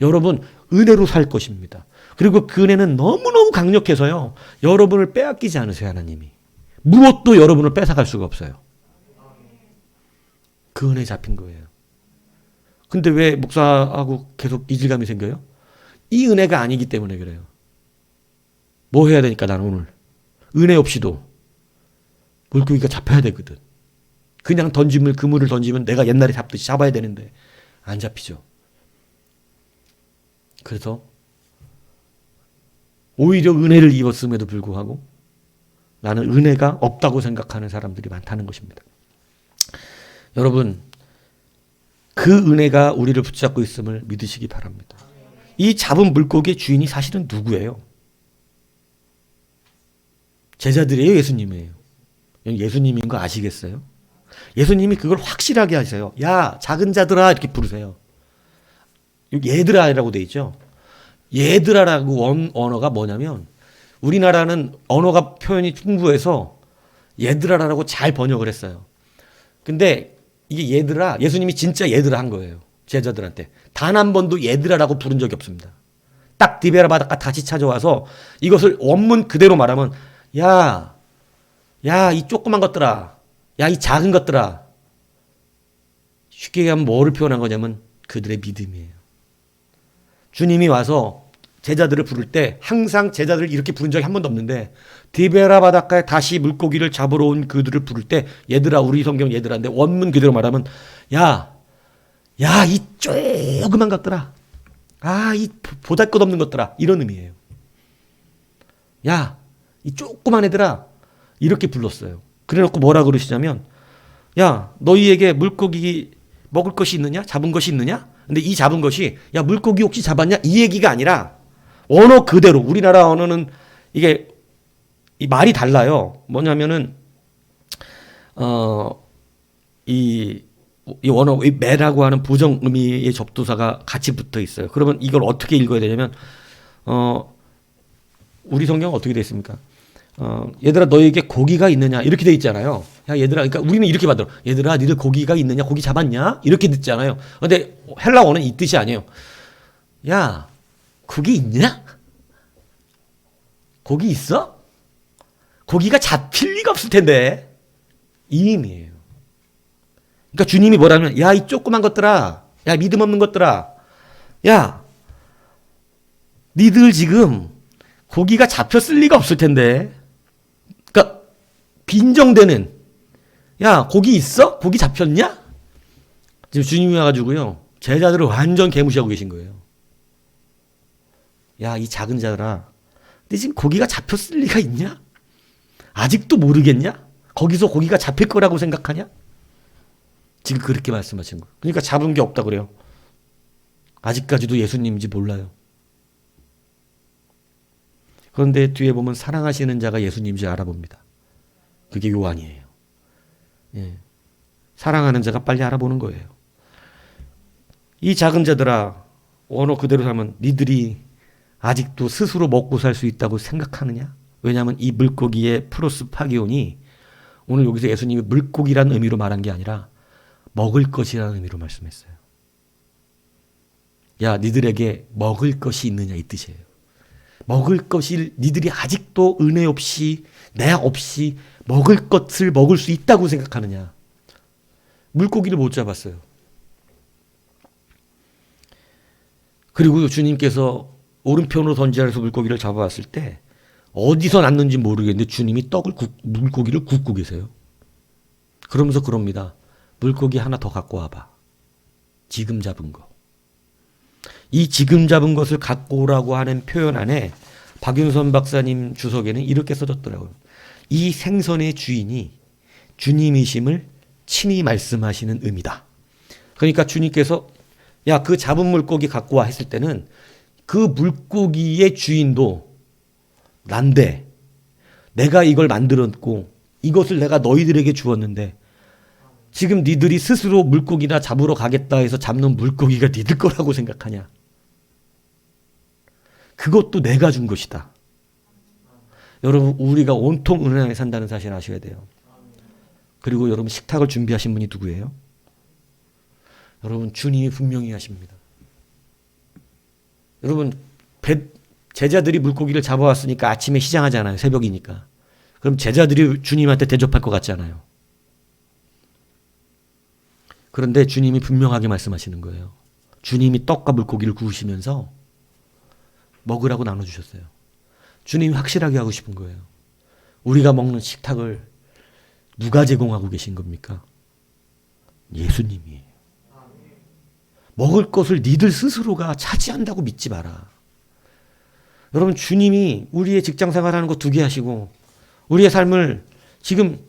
Speaker 1: 여러분 은혜로 살 것입니다. 그리고 그 은혜는 너무너무 강력해서요. 여러분을 빼앗기지 않으세요, 하나님이. 무엇도 여러분을 뺏어갈 수가 없어요. 그 은혜에 잡힌 거예요. 근데 왜 목사하고 계속 이질감이 생겨요? 이 은혜가 아니기 때문에 그래요. 뭐 해야 되니까 나는 오늘 은혜 없이도 물고기가 잡혀야 되거든. 그냥 그물을 던지면 내가 옛날에 잡듯이 잡아야 되는데 안 잡히죠. 그래서 오히려 은혜를 입었음에도 불구하고 나는 은혜가 없다고 생각하는 사람들이 많다는 것입니다. 여러분 그 은혜가 우리를 붙잡고 있음을 믿으시기 바랍니다. 이 잡은 물고기의 주인이 사실은 누구예요? 제자들이에요? 예수님이에요? 예수님인 거 아시겠어요? 예수님이 그걸 확실하게 하세요. 야 작은 자들아 이렇게 부르세요. 얘들아라고 돼 있죠. 얘들아라고 언어가 뭐냐면 우리나라는 언어가 표현이 풍부해서 얘들아라고 잘 번역을 했어요. 근데 이게 얘들아, 예수님이 진짜 얘들아 한 거예요. 제자들한테. 단 한 번도 얘들아라고 부른 적이 없습니다. 딱 디베라 바닷가 다시 찾아와서 이것을 원문 그대로 말하면 야, 이 조그만 것들아. 야, 이 작은 것들아. 쉽게 얘기하면 뭐를 표현한 거냐면 그들의 믿음이에요. 주님이 와서 제자들을 부를 때 항상 제자들을 이렇게 부른 적이 한 번도 없는데 디베라 바닷가에 다시 물고기를 잡으러 온 그들을 부를 때 얘들아 우리 성경 얘들아인데 원문 그대로 말하면 야 이 조그만 것들아 아, 이 보잘것없는 것들아. 이런 의미예요. 야, 이 조그만 애들아. 이렇게 불렀어요. 그래놓고 뭐라 그러시냐면, 야, 너희에게 물고기 먹을 것이 있느냐? 잡은 것이 있느냐? 근데 이 잡은 것이, 야, 물고기 혹시 잡았냐? 이 얘기가 아니라, 언어 그대로, 우리나라 언어는 이게, 이 말이 달라요. 뭐냐면은, 이 원어, 이 매라고 하는 부정 의미의 접두사가 같이 붙어 있어요. 그러면 이걸 어떻게 읽어야 되냐면, 우리 성경은 어떻게 되어 있습니까? 얘들아, 너에게 고기가 있느냐? 이렇게 돼 있잖아요. 야, 얘들아, 그러니까 우리는 이렇게 받들어. 얘들아, 니들 고기가 있느냐? 고기 잡았냐? 이렇게 듣잖아요. 근데 헬라어는 이 뜻이 아니에요. 야, 고기 있냐? 고기 있어? 고기가 잡힐 리가 없을 텐데. 이 의미예요. 그러니까 주님이 뭐라면, 야, 이 조그만 것들아, 야, 믿음 없는 것들아, 야, 니들 지금 고기가 잡혔을 리가 없을 텐데. 그러니까 빈정대는, 야, 고기 있어? 고기 잡혔냐? 지금 주님이 와가지고요, 제자들을 완전 개무시하고 계신 거예요. 야, 이 작은 자들아, 근데 지금 고기가 잡혔을 리가 있냐? 아직도 모르겠냐? 거기서 고기가 잡힐 거라고 생각하냐? 지금 그렇게 말씀하신 거예요. 그러니까 잡은 게 없다 그래요. 아직까지도 예수님인지 몰라요. 그런데 뒤에 보면 사랑하시는 자가 예수님인지 알아봅니다. 그게 요한이에요. 예. 사랑하는 자가 빨리 알아보는 거예요. 이 작은 자들아, 언어 그대로 하면 니들이 아직도 스스로 먹고 살 수 있다고 생각하느냐? 왜냐하면 이 물고기의 프로스 파기온이 오늘 여기서 예수님이 물고기라는 의미로 말한 게 아니라 먹을 것이라는 의미로 말씀했어요. 야, 니들에게 먹을 것이 있느냐 이 뜻이에요. 먹을 것이 니들이 아직도 은혜 없이 내 없이 먹을 것을 먹을 수 있다고 생각하느냐. 물고기를 못 잡았어요. 그리고 주님께서 오른편으로 던지라 해서 물고기를 잡아왔을 때 어디서 났는지 모르겠는데 주님이 물고기를 굽고 계세요. 그러면서 그럽니다. 물고기 하나 더 갖고 와봐. 지금 잡은 거. 이 지금 잡은 것을 갖고 오라고 하는 표현 안에 박윤선 박사님 주석에는 이렇게 써졌더라고요. 이 생선의 주인이 주님이심을 친히 말씀하시는 의미다. 그러니까 주님께서 야, 그 잡은 물고기 갖고 와 했을 때는 그 물고기의 주인도 난데 내가 이걸 만들었고 이것을 내가 너희들에게 주었는데 지금 니들이 스스로 물고기나 잡으러 가겠다 해서 잡는 물고기가 니들 거라고 생각하냐. 그것도 내가 준 것이다. 여러분, 우리가 온통 은혜 안에 산다는 사실 아셔야 돼요. 그리고 여러분, 식탁을 준비하신 분이 누구예요? 여러분, 주님이 분명히 하십니다. 여러분, 제자들이 물고기를 잡아왔으니까 아침에 시장하잖아요. 새벽이니까. 그럼 제자들이 주님한테 대접할 것 같지 않아요? 그런데 주님이 분명하게 말씀하시는 거예요. 주님이 떡과 물고기를 구우시면서 먹으라고 나눠주셨어요. 주님이 확실하게 하고 싶은 거예요. 우리가 먹는 식탁을 누가 제공하고 계신 겁니까? 예수님이에요. 먹을 것을 니들 스스로가 차지한다고 믿지 마라. 여러분, 주님이 우리의 직장 생활하는 거 두게 하시고 우리의 삶을 지금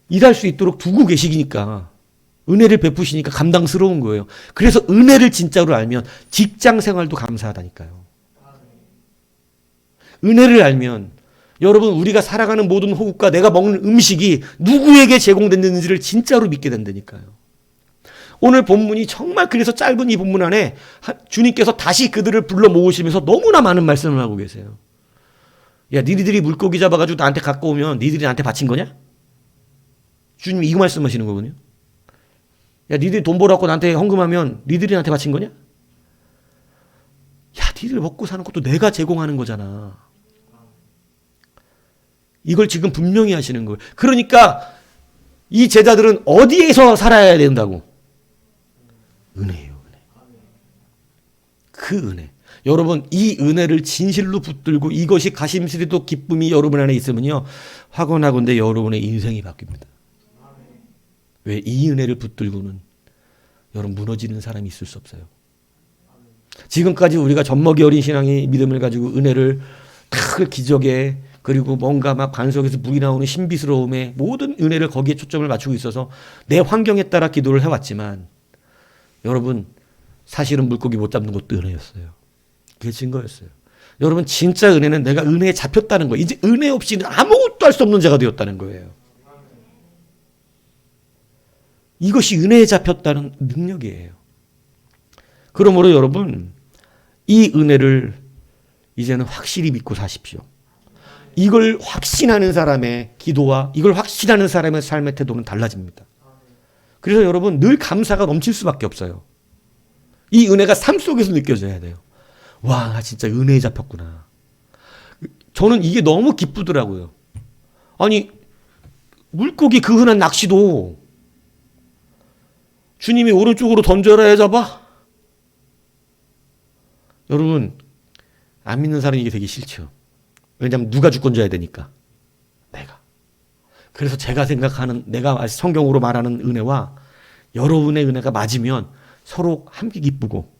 Speaker 1: 일할 수 있도록 두고 계시니까 은혜를 베푸시니까 감당스러운 거예요. 그래서 은혜를 진짜로 알면 직장 생활도 감사하다니까요. 은혜를 알면 여러분, 우리가 살아가는 모든 호흡과 내가 먹는 음식이 누구에게 제공됐는지를 진짜로 믿게 된다니까요. 오늘 본문이 정말 그래서 짧은 이 본문 안에 주님께서 다시 그들을 불러 모으시면서 너무나 많은 말씀을 하고 계세요. 야, 니들이 물고기 잡아가지고 나한테 갖고 오면 니들이 나한테 바친 거냐? 주님이 이거 말씀하시는 거거든요. 야, 니들이 돈 벌어갖고 나한테 헌금하면 니들이 나한테 바친 거냐? 야, 니들 먹고 사는 것도 내가 제공하는 거잖아. 이걸 지금 분명히 하시는 거예요. 그러니까 이 제자들은 어디에서 살아야 된다고? 은혜예요, 은혜. 그 은혜. 여러분, 이 은혜를 진실로 붙들고 이것이 가심스레도 기쁨이 여러분 안에 있으면요, 확언하건대 여러분의 인생이 바뀝니다. 왜? 이 은혜를 붙들고는 여러분 무너지는 사람이 있을 수 없어요. 지금까지 우리가 젖먹이 어린 신앙의 믿음을 가지고 은혜를 큰 기적에 그리고 뭔가 막 반석에서 물이 나오는 신비스러움에 모든 은혜를 거기에 초점을 맞추고 있어서 내 환경에 따라 기도를 해왔지만 여러분 사실은 물고기 못 잡는 것도 은혜였어요. 그게 증거였어요. 여러분 진짜 은혜는 내가 은혜에 잡혔다는 거예요. 이제 은혜 없이는 아무것도 할 수 없는 자가 되었다는 거예요. 이것이 은혜에 잡혔다는 능력이에요. 그러므로 여러분 이 은혜를 이제는 확실히 믿고 사십시오. 이걸 확신하는 사람의 기도와 이걸 확신하는 사람의 삶의 태도는 달라집니다. 그래서 여러분 늘 감사가 넘칠 수밖에 없어요. 이 은혜가 삶 속에서 느껴져야 돼요. 와, 나 진짜 은혜에 잡혔구나. 저는 이게 너무 기쁘더라고요. 아니 물고기 그 흔한 낚시도 주님이 오른쪽으로 던져라 해 잡아? 여러분 안 믿는 사람이 이게 되게 싫죠. 왜냐하면 누가 주권 져야 되니까. 내가. 그래서 제가 생각하는 내가 성경으로 말하는 은혜와 여러분의 은혜가 맞으면 서로 함께 기쁘고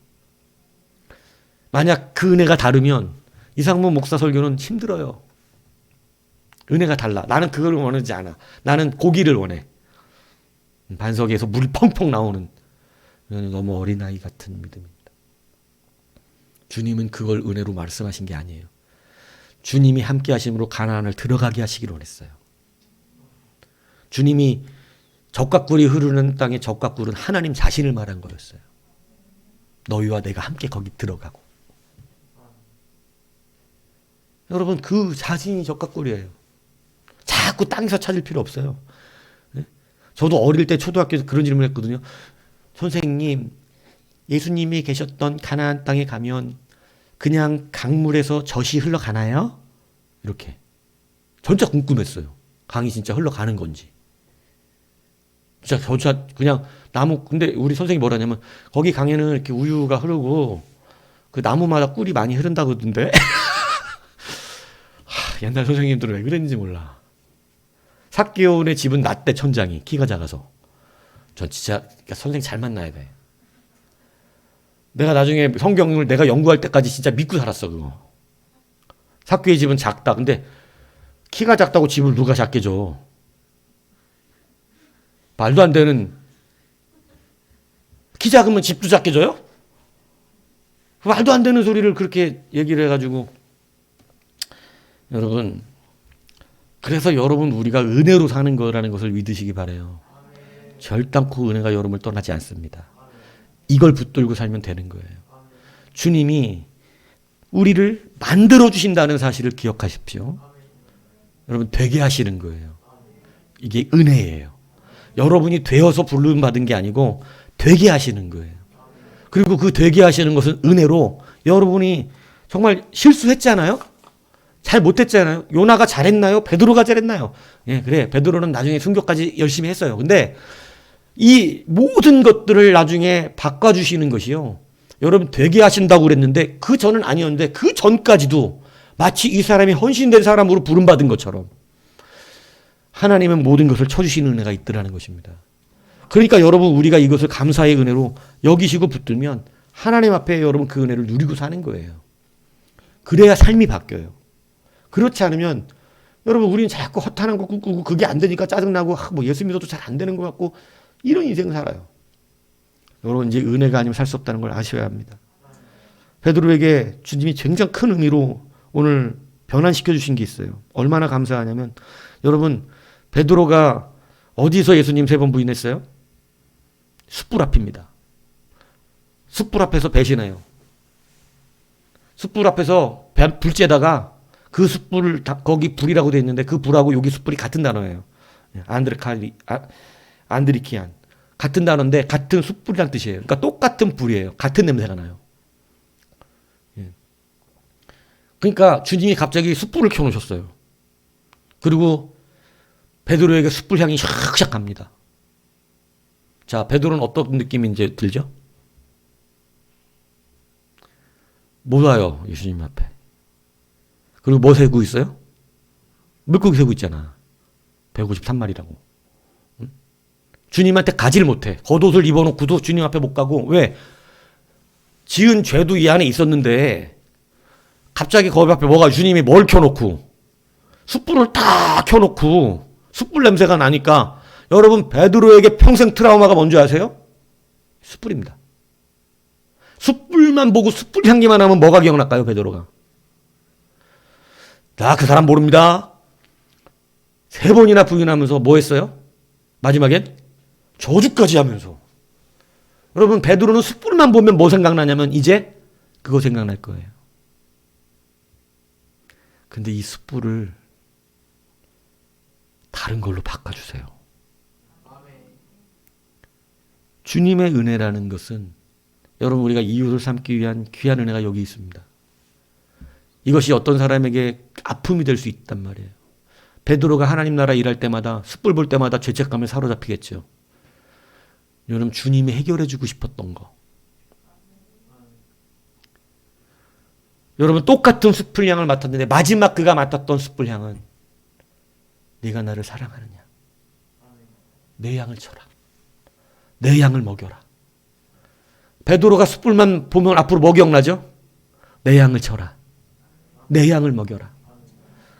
Speaker 1: 만약 그 은혜가 다르면 이상무 목사 설교는 힘들어요. 은혜가 달라. 나는 그걸 원하지 않아. 나는 고기를 원해. 반석에서 물 펑펑 나오는 너무 어린아이 같은 믿음입니다. 주님은 그걸 은혜로 말씀하신 게 아니에요. 주님이 함께 하심으로 가나안을 들어가게 하시기를 원했어요. 주님이 젖과 꿀이 흐르는 땅에 젖과 꿀은 하나님 자신을 말한 거였어요. 너희와 내가 함께 거기 들어가고. 여러분 그 자신이 젖과 꿀이에요. 자꾸 땅에서 찾을 필요 없어요. 저도 어릴 때 초등학교에서 그런 질문을 했거든요. 선생님, 예수님이 계셨던 가나안 땅에 가면 그냥 강물에서 젖이 흘러가나요? 이렇게. 진짜 궁금했어요. 강이 진짜 흘러가는 건지. 진짜 그냥 나무, 근데 우리 선생님이 뭐라냐면 거기 강에는 이렇게 우유가 흐르고 그 나무마다 꿀이 많이 흐른다고 그러던데. 옛날 선생님들은 왜 그랬는지 몰라. 삭개오의 집은 낮대 천장이 키가 작아서. 전 진짜 선생님 잘 만나야 돼. 내가 나중에 성경을 내가 연구할 때까지 진짜 믿고 살았어 그거. 삭개오의 집은 작다. 근데 키가 작다고 집을 누가 작게 줘. 말도 안 되는. 키 작으면 집도 작게 줘요? 말도 안 되는 소리를 그렇게 얘기를 해가지고. 여러분 그래서 여러분 우리가 은혜로 사는 거라는 것을 믿으시기 바라요. 결단코 은혜가 여러분을 떠나지 않습니다. 이걸 붙들고 살면 되는 거예요. 주님이 우리를 만들어 주신다는 사실을 기억하십시오. 여러분 되게 하시는 거예요. 이게 은혜예요. 여러분이 되어서 부름 받은 게 아니고 되게 하시는 거예요. 그리고 그 되게 하시는 것은 은혜로 여러분이 정말 실수했잖아요. 잘 못했잖아요. 요나가 잘했나요? 베드로가 잘했나요? 예, 그래. 베드로는 나중에 순교까지 열심히 했어요. 근데 이 모든 것들을 나중에 바꿔주시는 것이요. 여러분 되게 하신다고 그랬는데 그 전은 아니었는데 그 전까지도 마치 이 사람이 헌신된 사람으로 부름받은 것처럼 하나님은 모든 것을 쳐주시는 은혜가 있더라는 것입니다. 그러니까 여러분 우리가 이것을 감사의 은혜로 여기시고 붙들면 하나님 앞에 여러분 그 은혜를 누리고 사는 거예요. 그래야 삶이 바뀌어요. 그렇지 않으면 여러분 우리는 자꾸 허탄한 거 꿈꾸고 그게 안 되니까 짜증나고 뭐 예수 믿어도 잘 안 되는 것 같고 이런 인생 살아요. 여러분 이제 은혜가 아니면 살 수 없다는 걸 아셔야 합니다. 베드로에게 주님이 굉장히 큰 의미로 오늘 변환시켜 주신 게 있어요. 얼마나 감사하냐면 여러분 베드로가 어디서 예수님 3번 부인했어요? 숯불 앞입니다. 숯불 앞에서 배신해요. 숯불 앞에서 불째다가 그 숯불을 거기 불이라고 되어 있는데 그 불하고 여기 숯불이 같은 단어예요. 안드리키안. 같은 단어인데 같은 숯불이란 뜻이에요. 그러니까 똑같은 불이에요. 같은 냄새가 나요. 그러니까 주님이 갑자기 숯불을 켜놓으셨어요. 그리고 베드로에게 숯불 향이 샥샥 갑니다. 자, 베드로는 어떤 느낌이 이제 들죠? 못 와요, 예수님 앞에. 그리고 뭐 세고 있어요? 물고기 세고 있잖아. 153마리라고. 응? 주님한테 가지를 못해. 겉옷을 입어놓고도 주님 앞에 못 가고. 왜? 지은 죄도 이 안에 있었는데 갑자기 거기 앞에 뭐가 주님이 뭘 켜놓고 숯불을 딱 켜놓고 숯불 냄새가 나니까 여러분 베드로에게 평생 트라우마가 뭔지 아세요? 숯불입니다. 숯불만 보고 숯불 향기만 하면 뭐가 기억날까요? 베드로가. 나 그 사람 모릅니다. 3번이나 부인하면서 뭐 했어요? 마지막엔 저주까지 하면서. 여러분 베드로는 숯불만 보면 뭐 생각나냐면 이제 그거 생각날 거예요. 근데 이 숯불을 다른 걸로 바꿔주세요. 주님의 은혜라는 것은 여러분 우리가 이웃을 삼기 위한 귀한 은혜가 여기 있습니다. 이것이 어떤 사람에게 아픔이 될 수 있단 말이에요. 베드로가 하나님 나라 일할 때마다 숯불 볼 때마다 죄책감에 사로잡히겠죠. 여러분 주님이 해결해 주고 싶었던 거. 여러분 똑같은 숯불 향을 맡았는데 마지막 그가 맡았던 숯불 향은 네가 나를 사랑하느냐. 내 양을 쳐라. 내 양을 먹여라. 베드로가 숯불만 보면 앞으로 뭐 기억나죠? 내 양을 쳐라. 내 양을 먹여라.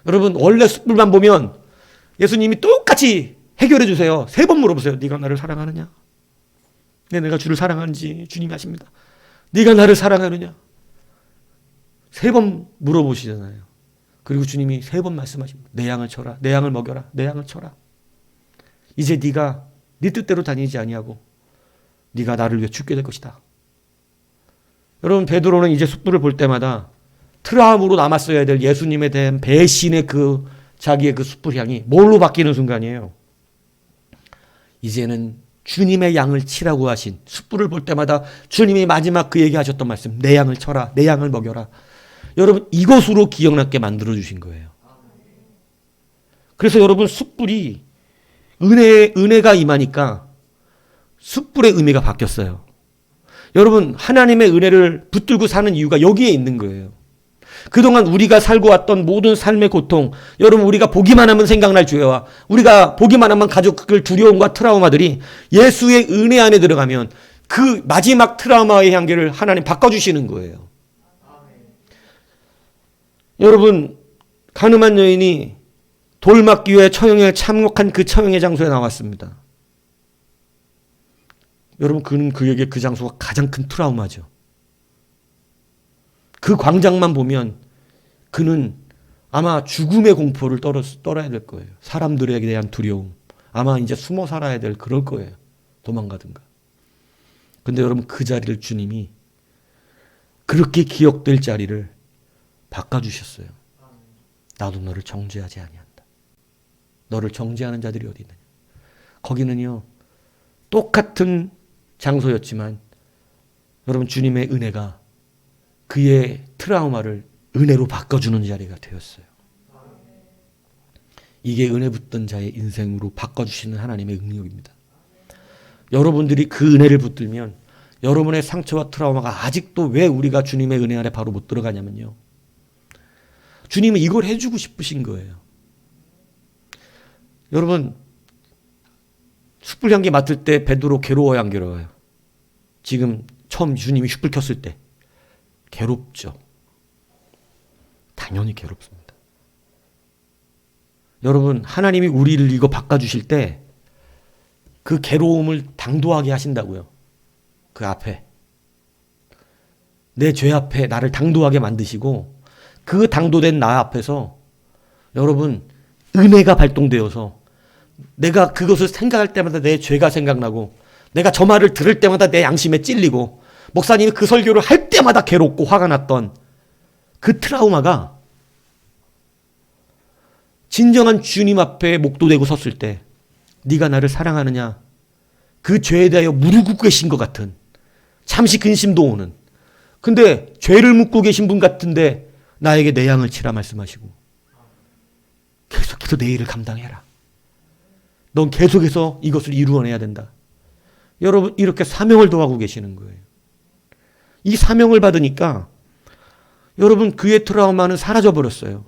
Speaker 1: 여러분 원래 숯불만 보면 예수님이 똑같이 해결해 주세요. 3번 물어보세요. 네가 나를 사랑하느냐? 내가 주를 사랑하는지 주님이 아십니다. 네가 나를 사랑하느냐? 3번 물어보시잖아요. 그리고 주님이 3번 말씀하십니다. 내 양을 쳐라. 내 양을 먹여라. 내 양을 쳐라. 이제 네가 네 뜻대로 다니지 아니하고 네가 나를 위해 죽게 될 것이다. 여러분 베드로는 이제 숯불을 볼 때마다 트라우마로 남았어야 될 예수님에 대한 배신의 그 자기의 그 숯불 향이 뭘로 바뀌는 순간이에요. 이제는 주님의 양을 치라고 하신 숯불을 볼 때마다 주님이 마지막 그 얘기하셨던 말씀 내 양을 쳐라. 내 양을 먹여라. 여러분 이것으로 기억나게 만들어주신 거예요. 그래서 여러분 숯불이 은혜가 임하니까 숯불의 의미가 바뀌었어요. 여러분 하나님의 은혜를 붙들고 사는 이유가 여기에 있는 거예요. 그동안 우리가 살고 왔던 모든 삶의 고통, 여러분 우리가 보기만 하면 생각날 죄와 우리가 보기만 하면 가족들 두려움과 트라우마들이 예수의 은혜 안에 들어가면 그 마지막 트라우마의 향기를 하나님 바꿔주시는 거예요. 여러분 가늠한 여인이 돌 맞기 위해 처형에 참혹한 그 처형의 장소에 나왔습니다. 여러분 그는 그에게 그 장소가 가장 큰 트라우마죠. 그 광장만 보면 그는 아마 죽음의 공포를 떨어야 될 거예요. 사람들에 대한 두려움. 아마 이제 숨어 살아야 될 그럴 거예요. 도망가든가. 근데 여러분 그 자리를 주님이 그렇게 기억될 자리를 바꿔주셨어요. 나도 너를 정죄하지 아니한다. 너를 정죄하는 자들이 어디 있느냐. 거기는요. 똑같은 장소였지만 여러분 주님의 은혜가 그의 트라우마를 은혜로 바꿔주는 자리가 되었어요. 이게 은혜 붙던 자의 인생으로 바꿔주시는 하나님의 능력입니다. 여러분들이 그 은혜를 붙들면 여러분의 상처와 트라우마가 아직도 왜 우리가 주님의 은혜 아래 바로 못 들어가냐면요. 주님은 이걸 해주고 싶으신 거예요. 여러분 숯불 향기 맡을 때 베드로 괴로워요 안 괴로워요? 지금 처음 주님이 숯불 켰을 때 괴롭죠. 당연히 괴롭습니다. 여러분 하나님이 우리를 이거 바꿔주실 때 그 괴로움을 당도하게 하신다고요. 그 앞에 내 죄 앞에 나를 당도하게 만드시고 그 당도된 나 앞에서 여러분 은혜가 발동되어서 내가 그것을 생각할 때마다 내 죄가 생각나고 내가 저 말을 들을 때마다 내 양심에 찔리고 목사님이 그 설교를 할 때마다 괴롭고 화가 났던 그 트라우마가 진정한 주님 앞에 목도대고 섰을 때 네가 나를 사랑하느냐 그 죄에 대하여 무르고 계신 것 같은 잠시 근심도 오는 근데 죄를 묻고 계신 분 같은데 나에게 내 양을 치라 말씀하시고 계속해서 내 일을 감당해라. 넌 계속해서 이것을 이루어내야 된다. 여러분 이렇게 사명을 더하고 계시는 거예요. 이 사명을 받으니까 여러분 그의 트라우마는 사라져버렸어요.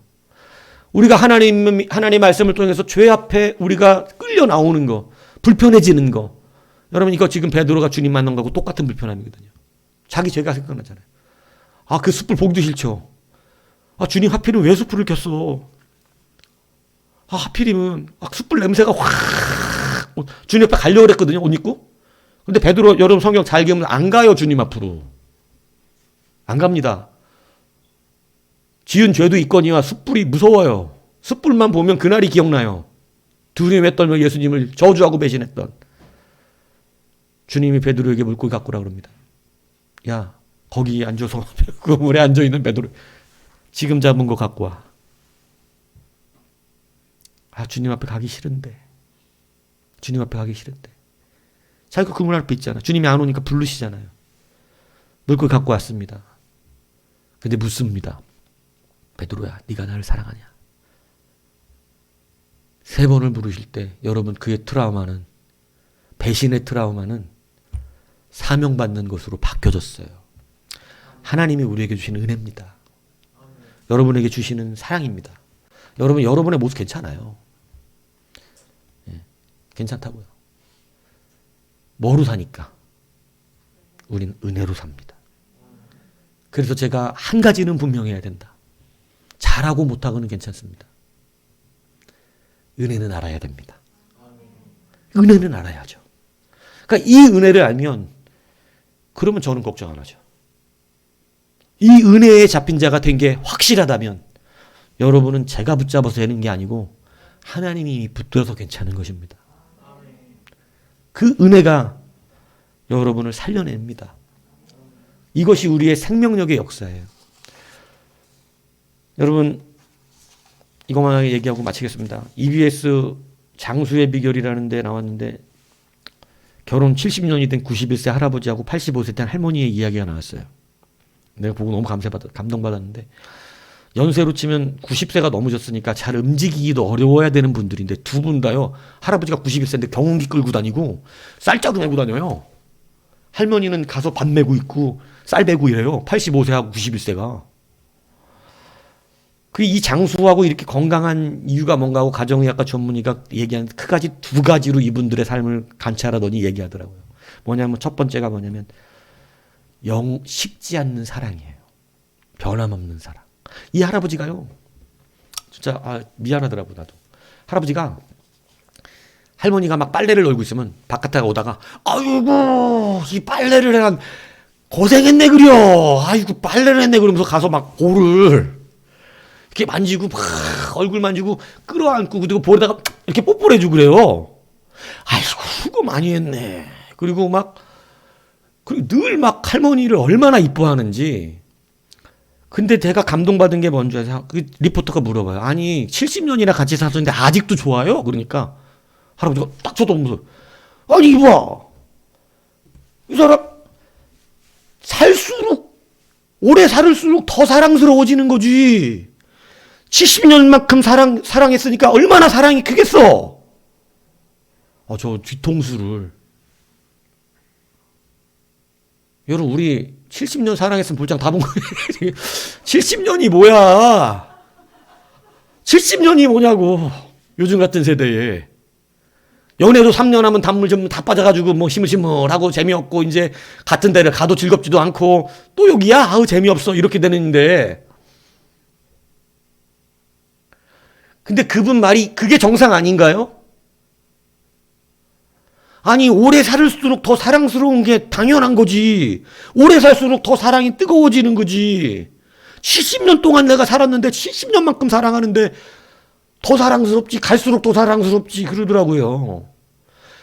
Speaker 1: 우리가 하나님의 말씀을 통해서 죄 앞에 우리가 끌려 나오는 거, 불편해지는 거. 여러분 이거 지금 베드로가 주님 만난 거하고 똑같은 불편함이거든요. 자기 죄가 생각나잖아요. 아, 그 숯불 보기도 싫죠. 아, 주님 하필이면 왜 숯불을 켰어? 아, 하필이면 숯불 냄새가 확 주님 앞에 가려고 그랬거든요. 옷 입고. 근데 베드로 여러분 성경 잘 읽으면 안 가요. 주님 앞으로. 안 갑니다. 지은 죄도 있거니와 숯불이 무서워요. 숯불만 보면 그날이 기억나요. 두려움에 떨며 예수님을 저주하고 배신했던 주님이 베드로에게 물고기 갖고 오라 그럽니다. 야, 거기 앉아서 그 물에 앉아있는 베드로 지금 잡은 거 갖고 와. 아, 주님 앞에 가기 싫은데. 주님 앞에 가기 싫은데. 자기가 그 문 앞에 있잖아. 주님이 안 오니까 부르시잖아요. 물고기 갖고 왔습니다. 근데 묻습니다. 베드로야, 네가 나를 사랑하냐? 3번을 물으실 때 여러분 그의 트라우마는, 배신의 트라우마는 사명받는 것으로 바뀌어졌어요. 하나님이 우리에게 주시는 은혜입니다. 여러분에게 주시는 사랑입니다. 여러분, 여러분의 모습 괜찮아요. 예, 괜찮다고요. 뭐로 사니까? 우린 은혜로 삽니다. 그래서 제가 한 가지는 분명해야 된다. 잘하고 못하고는 괜찮습니다. 은혜는 알아야 됩니다. 은혜는 알아야죠. 그러니까 이 은혜를 알면 그러면 저는 걱정 안 하죠. 이 은혜에 잡힌 자가 된 게 확실하다면 여러분은 제가 붙잡아서 되는 게 아니고 하나님이 붙들어서 괜찮은 것입니다. 그 은혜가 여러분을 살려냅니다. 이것이 우리의 생명력의 역사예요. 여러분, 이것만 얘기하고 마치겠습니다. EBS 장수의 비결이라는 데 나왔는데 결혼 70년이 된 91세 할아버지하고 85세 된 할머니의 이야기가 나왔어요. 내가 보고 너무 감동받았는데 연세로 치면 90세가 넘으셨으니까 잘 움직이기도 어려워야 되는 분들인데 두 분 다요. 할아버지가 91세인데 경운기 끌고 다니고 쌀자루 메고 다녀요. 할머니는 가서 밥 메고 있고 쌀 베고 이래요. 85세하고 91세가. 이 장수하고 이렇게 건강한 이유가 뭔가 하고 가정의학과 전문의가 얘기한 크가지 2가지로 이분들의 삶을 관찰하더니 얘기하더라고요. 뭐냐면 첫 번째가 뭐냐면 식지 않는 사랑이에요. 변함없는 사랑. 이 할아버지가요. 진짜 미안하더라고 나도. 할아버지가 할머니가 막 빨래를 널고 있으면 바깥에 오다가 아이고 이 빨래를 해란 고생했네 그려. 아이고 빨래를 했네 그러면서 가서 막 볼을 이렇게 만지고 막 얼굴 만지고 끌어안고 그리고 볼에다가 이렇게 뽀뽀를 해주고 그래요. 아이고 수고 많이 했네. 그리고 늘 막 할머니를 얼마나 이뻐하는지. 근데 제가 감동받은 게 뭔지 아세요? 그 리포터가 물어봐요. 아니 70년이나 같이 사셨는데 아직도 좋아요? 그러니까 할아버지가 딱 쳐다보면서 아니 이봐 이 사람 오래 살수록 더 사랑스러워지는 거지. 70년만큼 사랑했으니까 얼마나 사랑이 크겠어. 저 뒤통수를. 여러분 우리 70년 사랑했으면 볼장 다 본 거예요. 70년이 뭐야. 70년이 뭐냐고. 요즘 같은 세대에. 연애도 3년 하면 단물 좀 다 빠져가지고 뭐 시물시물하고 재미없고 이제 같은 데를 가도 즐겁지도 않고 또 여기야? 아우 재미없어. 이렇게 되는데. 근데 그분 말이 그게 정상 아닌가요? 아니 오래 살수록 더 사랑스러운 게 당연한 거지. 오래 살수록 더 사랑이 뜨거워지는 거지. 70년 동안 내가 살았는데 70년만큼 사랑하는데 더 사랑스럽지. 갈수록 더 사랑스럽지. 그러더라고요.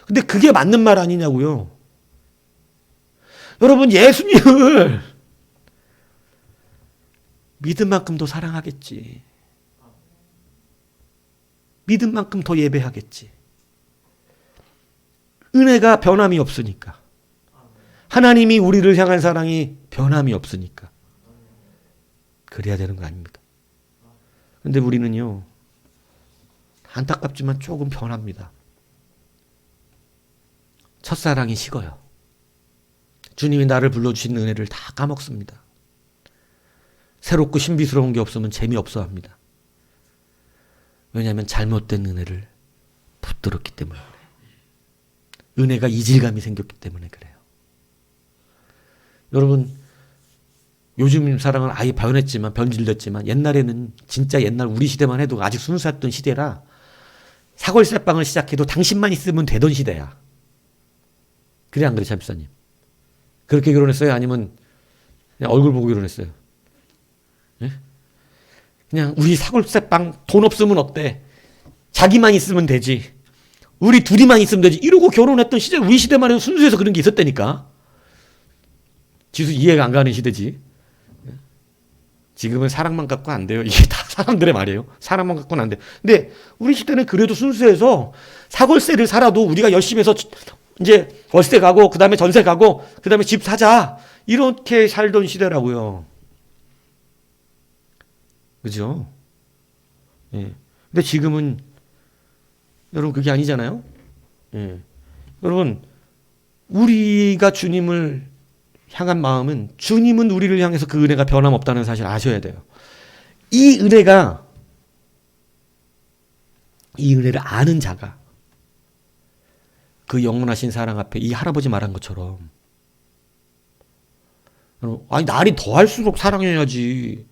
Speaker 1: 근데 그게 맞는 말 아니냐고요. 여러분 예수님을 믿은 만큼 더 사랑하겠지. 믿은 만큼 더 예배하겠지. 은혜가 변함이 없으니까. 하나님이 우리를 향한 사랑이 변함이 없으니까. 그래야 되는 거 아닙니까? 근데 우리는요. 안타깝지만 조금 변합니다. 첫사랑이 식어요. 주님이 나를 불러주신 은혜를 다 까먹습니다. 새롭고 신비스러운 게 없으면 재미없어 합니다. 왜냐하면 잘못된 은혜를 붙들었기 때문에. 은혜가 이질감이 생겼기 때문에 그래요. 여러분, 요즘 사랑은 아예 변했지만, 변질됐지만, 옛날에는 진짜 옛날 우리 시대만 해도 아직 순수했던 시대라 사골세빵을 시작해도 당신만 있으면 되던 시대야. 그래, 안 그래, 참사님? 그렇게 결혼했어요? 아니면 그냥 얼굴 보고 결혼했어요? 예? 그냥 우리 사골세빵 돈 없으면 어때? 자기만 있으면 되지. 우리 둘이만 있으면 되지. 이러고 결혼했던 시대, 우리 시대만 해도 순수해서 그런 게 있었다니까. 지수 이해가 안 가는 시대지. 지금은 사랑만 갖고 안 돼요. 이게 다 사람들의 말이에요. 사랑만 갖고는 안 돼. 근데 우리 시대는 그래도 순수해서 사골세를 살아도 우리가 열심히 해서 이제 월세 가고 그다음에 전세 가고 그다음에 집 사자. 이렇게 살던 시대라고요. 그죠? 예. 근데 지금은 여러분 그게 아니잖아요. 예. 여러분 우리가 주님을 향한 마음은 주님은 우리를 향해서 그 은혜가 변함없다는 사실 아셔야 돼요. 이 은혜를 아는 자가 그 영원하신 사랑 앞에 이 할아버지 말한 것처럼 아니 날이 더할수록 사랑해야지.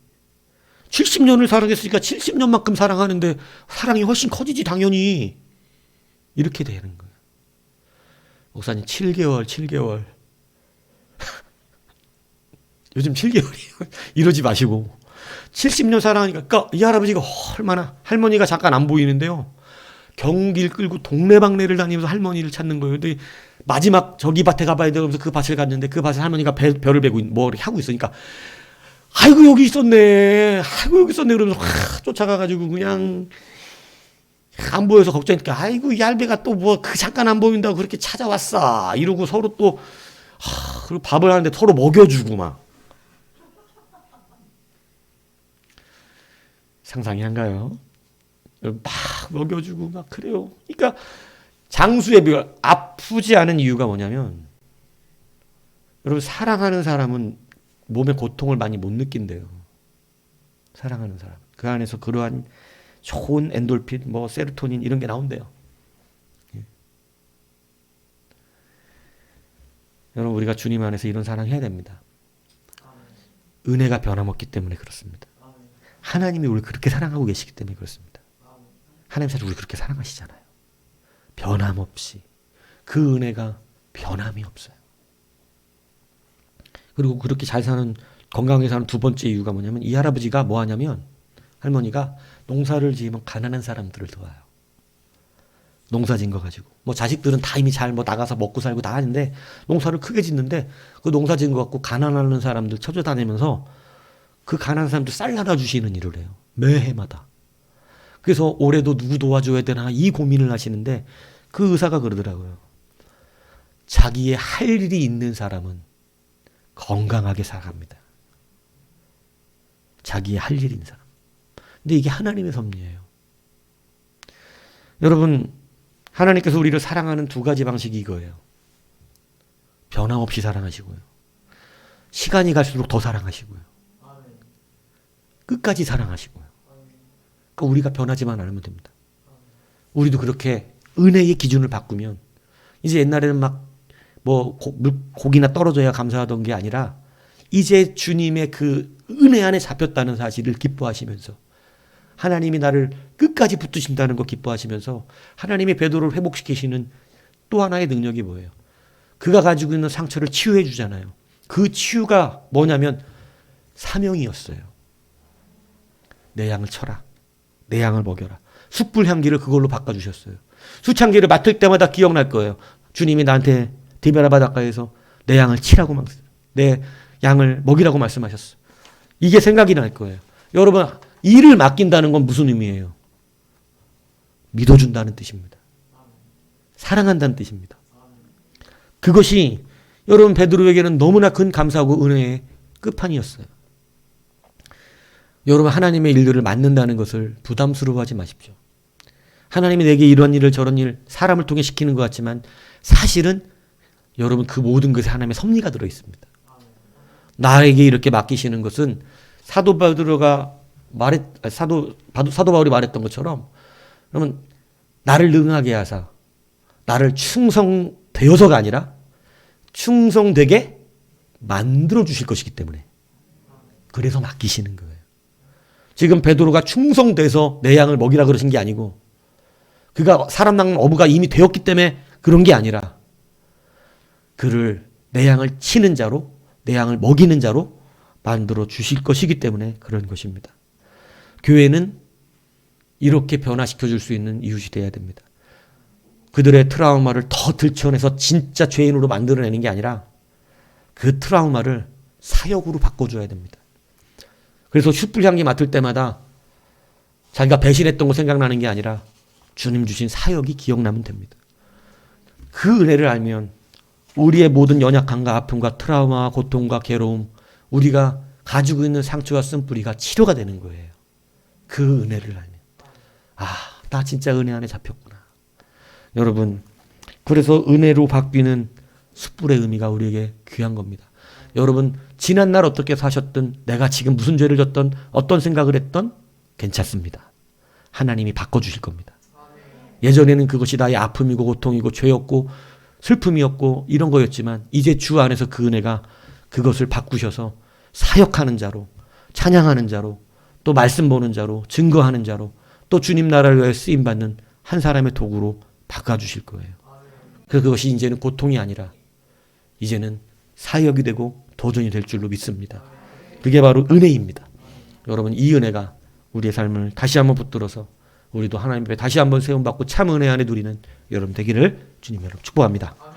Speaker 1: 70년을 사랑했으니까 70년만큼 사랑하는데 사랑이 훨씬 커지지 당연히. 이렇게 되는 거예요. 목사님 7개월 요즘 7개월이에요. 이러지 마시고 70년 사랑하니까 그러니까 이 할아버지가 얼마나 할머니가 잠깐 안 보이는데요. 경길 끌고 동네방네를 다니면서 할머니를 찾는 거예요. 근데 마지막 저기 밭에 가봐야 되면서 그 밭을 갔는데 그 밭에 할머니가 별을 베고 뭐 이렇게 하고 있으니까 아이고 여기 있었네. 아이고 여기 있었네. 그러면서 쫓아가가지고 그냥 안 보여서 걱정했니까 아이고 이 할배가 또 뭐 그 잠깐 안 보인다고 그렇게 찾아왔어. 이러고 서로 또 그리고 밥을 하는데 서로 먹여주고 막. 상상이 한가요? 막 먹여주고 막 그래요. 그러니까 장수의 비결, 아프지 않은 이유가 뭐냐면 여러분 사랑하는 사람은 몸의 고통을 많이 못 느낀대요. 사랑하는 사람. 그 안에서 그러한 좋은 엔돌핀, 뭐 세로토닌 이런 게 나온대요. 예. 여러분 우리가 주님 안에서 이런 사랑해야 됩니다. 은혜가 변함없기 때문에 그렇습니다. 하나님이 우리를 그렇게 사랑하고 계시기 때문에 그렇습니다. 하나님 사실 우리 그렇게 사랑하시잖아요. 변함없이. 그 은혜가 변함이 없어요. 그리고 그렇게 잘 사는 건강하게 사는 두 번째 이유가 뭐냐면 이 할아버지가 뭐 하냐면 할머니가 농사를 지으면 가난한 사람들을 도와요. 농사 지은 거 가지고. 뭐 자식들은 다 이미 잘 뭐 나가서 먹고 살고 다 하는데 농사를 크게 짓는데 그 농사 지은 거 갖고 가난한 사람들 찾아다니면서 그 가난한 사람들 쌀 나눠 주시는 일을 해요. 매해마다. 그래서 올해도 누구 도와줘야 되나 이 고민을 하시는데 그 의사가 그러더라고요. 자기의 할 일이 있는 사람은 건강하게 살아갑니다. 자기의 할 일이 있는 사람. 근데 이게 하나님의 섭리예요. 여러분 하나님께서 우리를 사랑하는 두 가지 방식이 이거예요. 변함없이 사랑하시고요. 시간이 갈수록 더 사랑하시고요. 끝까지 사랑하시고요. 그러니까 우리가 변하지만 않으면 됩니다. 우리도 그렇게 은혜의 기준을 바꾸면 이제 옛날에는 막 뭐 고기나 떨어져야 감사하던 게 아니라 이제 주님의 그 은혜 안에 잡혔다는 사실을 기뻐하시면서 하나님이 나를 끝까지 붙드신다는 거 기뻐하시면서 하나님이 베드로를 회복시키시는 또 하나의 능력이 뭐예요? 그가 가지고 있는 상처를 치유해 주잖아요. 그 치유가 뭐냐면 사명이었어요. 내 양을 쳐라. 내 양을 먹여라. 숯불 향기를 그걸로 바꿔주셨어요. 숯향기를 맡을 때마다 기억날 거예요. 주님이 나한테 디베라 바닷가에서 내 양을 치라고 내 양을 먹이라고 말씀하셨어요. 이게 생각이 날 거예요. 여러분 일을 맡긴다는 건 무슨 의미예요? 믿어준다는 뜻입니다. 사랑한다는 뜻입니다. 그것이 여러분 베드로에게는 너무나 큰 감사하고 은혜의 끝판이었어요. 여러분 하나님의 일들을 맡는다는 것을 부담스러워하지 마십시오. 하나님이 내게 이런 일을 저런 일 사람을 통해 시키는 것 같지만 사실은 여러분 그 모든 것에 하나님의 섭리가 들어있습니다. 나에게 이렇게 맡기시는 것은 사도 바울이 말했던 것처럼 여러분 나를 능하게 하사 나를 충성되어서가 아니라 충성되게 만들어 주실 것이기 때문에 그래서 맡기시는 거예요. 지금 베드로가 충성돼서 내 양을 먹이라 그러신 게 아니고 그가 사람 낚는 어부가 이미 되었기 때문에 그런 게 아니라 그를 내 양을 치는 자로 내 양을 먹이는 자로 만들어 주실 것이기 때문에 그런 것입니다. 교회는 이렇게 변화시켜 줄 수 있는 이웃이 되어야 됩니다. 그들의 트라우마를 더 들춰내서 진짜 죄인으로 만들어내는 게 아니라 그 트라우마를 사역으로 바꿔줘야 됩니다. 그래서 숯불 향기 맡을 때마다 자기가 배신했던 거 생각나는 게 아니라 주님 주신 사역이 기억나면 됩니다. 그 은혜를 알면 우리의 모든 연약함과 아픔과 트라우마와 고통과 괴로움, 우리가 가지고 있는 상처와 쓴뿌리가 치료가 되는 거예요. 그 은혜를 알면. 아, 나 진짜 은혜 안에 잡혔구나. 여러분, 그래서 은혜로 바뀌는 숯불의 의미가 우리에게 귀한 겁니다. 여러분, 지난날 어떻게 사셨든 내가 지금 무슨 죄를 졌던 어떤 생각을 했던 괜찮습니다. 하나님이 바꿔주실 겁니다. 예전에는 그것이 나의 아픔이고 고통이고 죄였고 슬픔이었고 이런 거였지만 이제 주 안에서 그 은혜가 그것을 바꾸셔서 사역하는 자로, 찬양하는 자로, 또 말씀 보는 자로, 증거하는 자로, 또 주님 나라를 위해 쓰임받는 한 사람의 도구로 바꿔주실 거예요. 그것이 이제는 고통이 아니라 이제는 사역이 되고 도전이 될 줄로 믿습니다. 그게 바로 은혜입니다. 여러분, 이 은혜가 우리의 삶을 다시 한번 붙들어서 우리도 하나님 앞에 다시 한번 세움받고 참 은혜 안에 누리는 여러분 되기를 주님 여러분 축복합니다.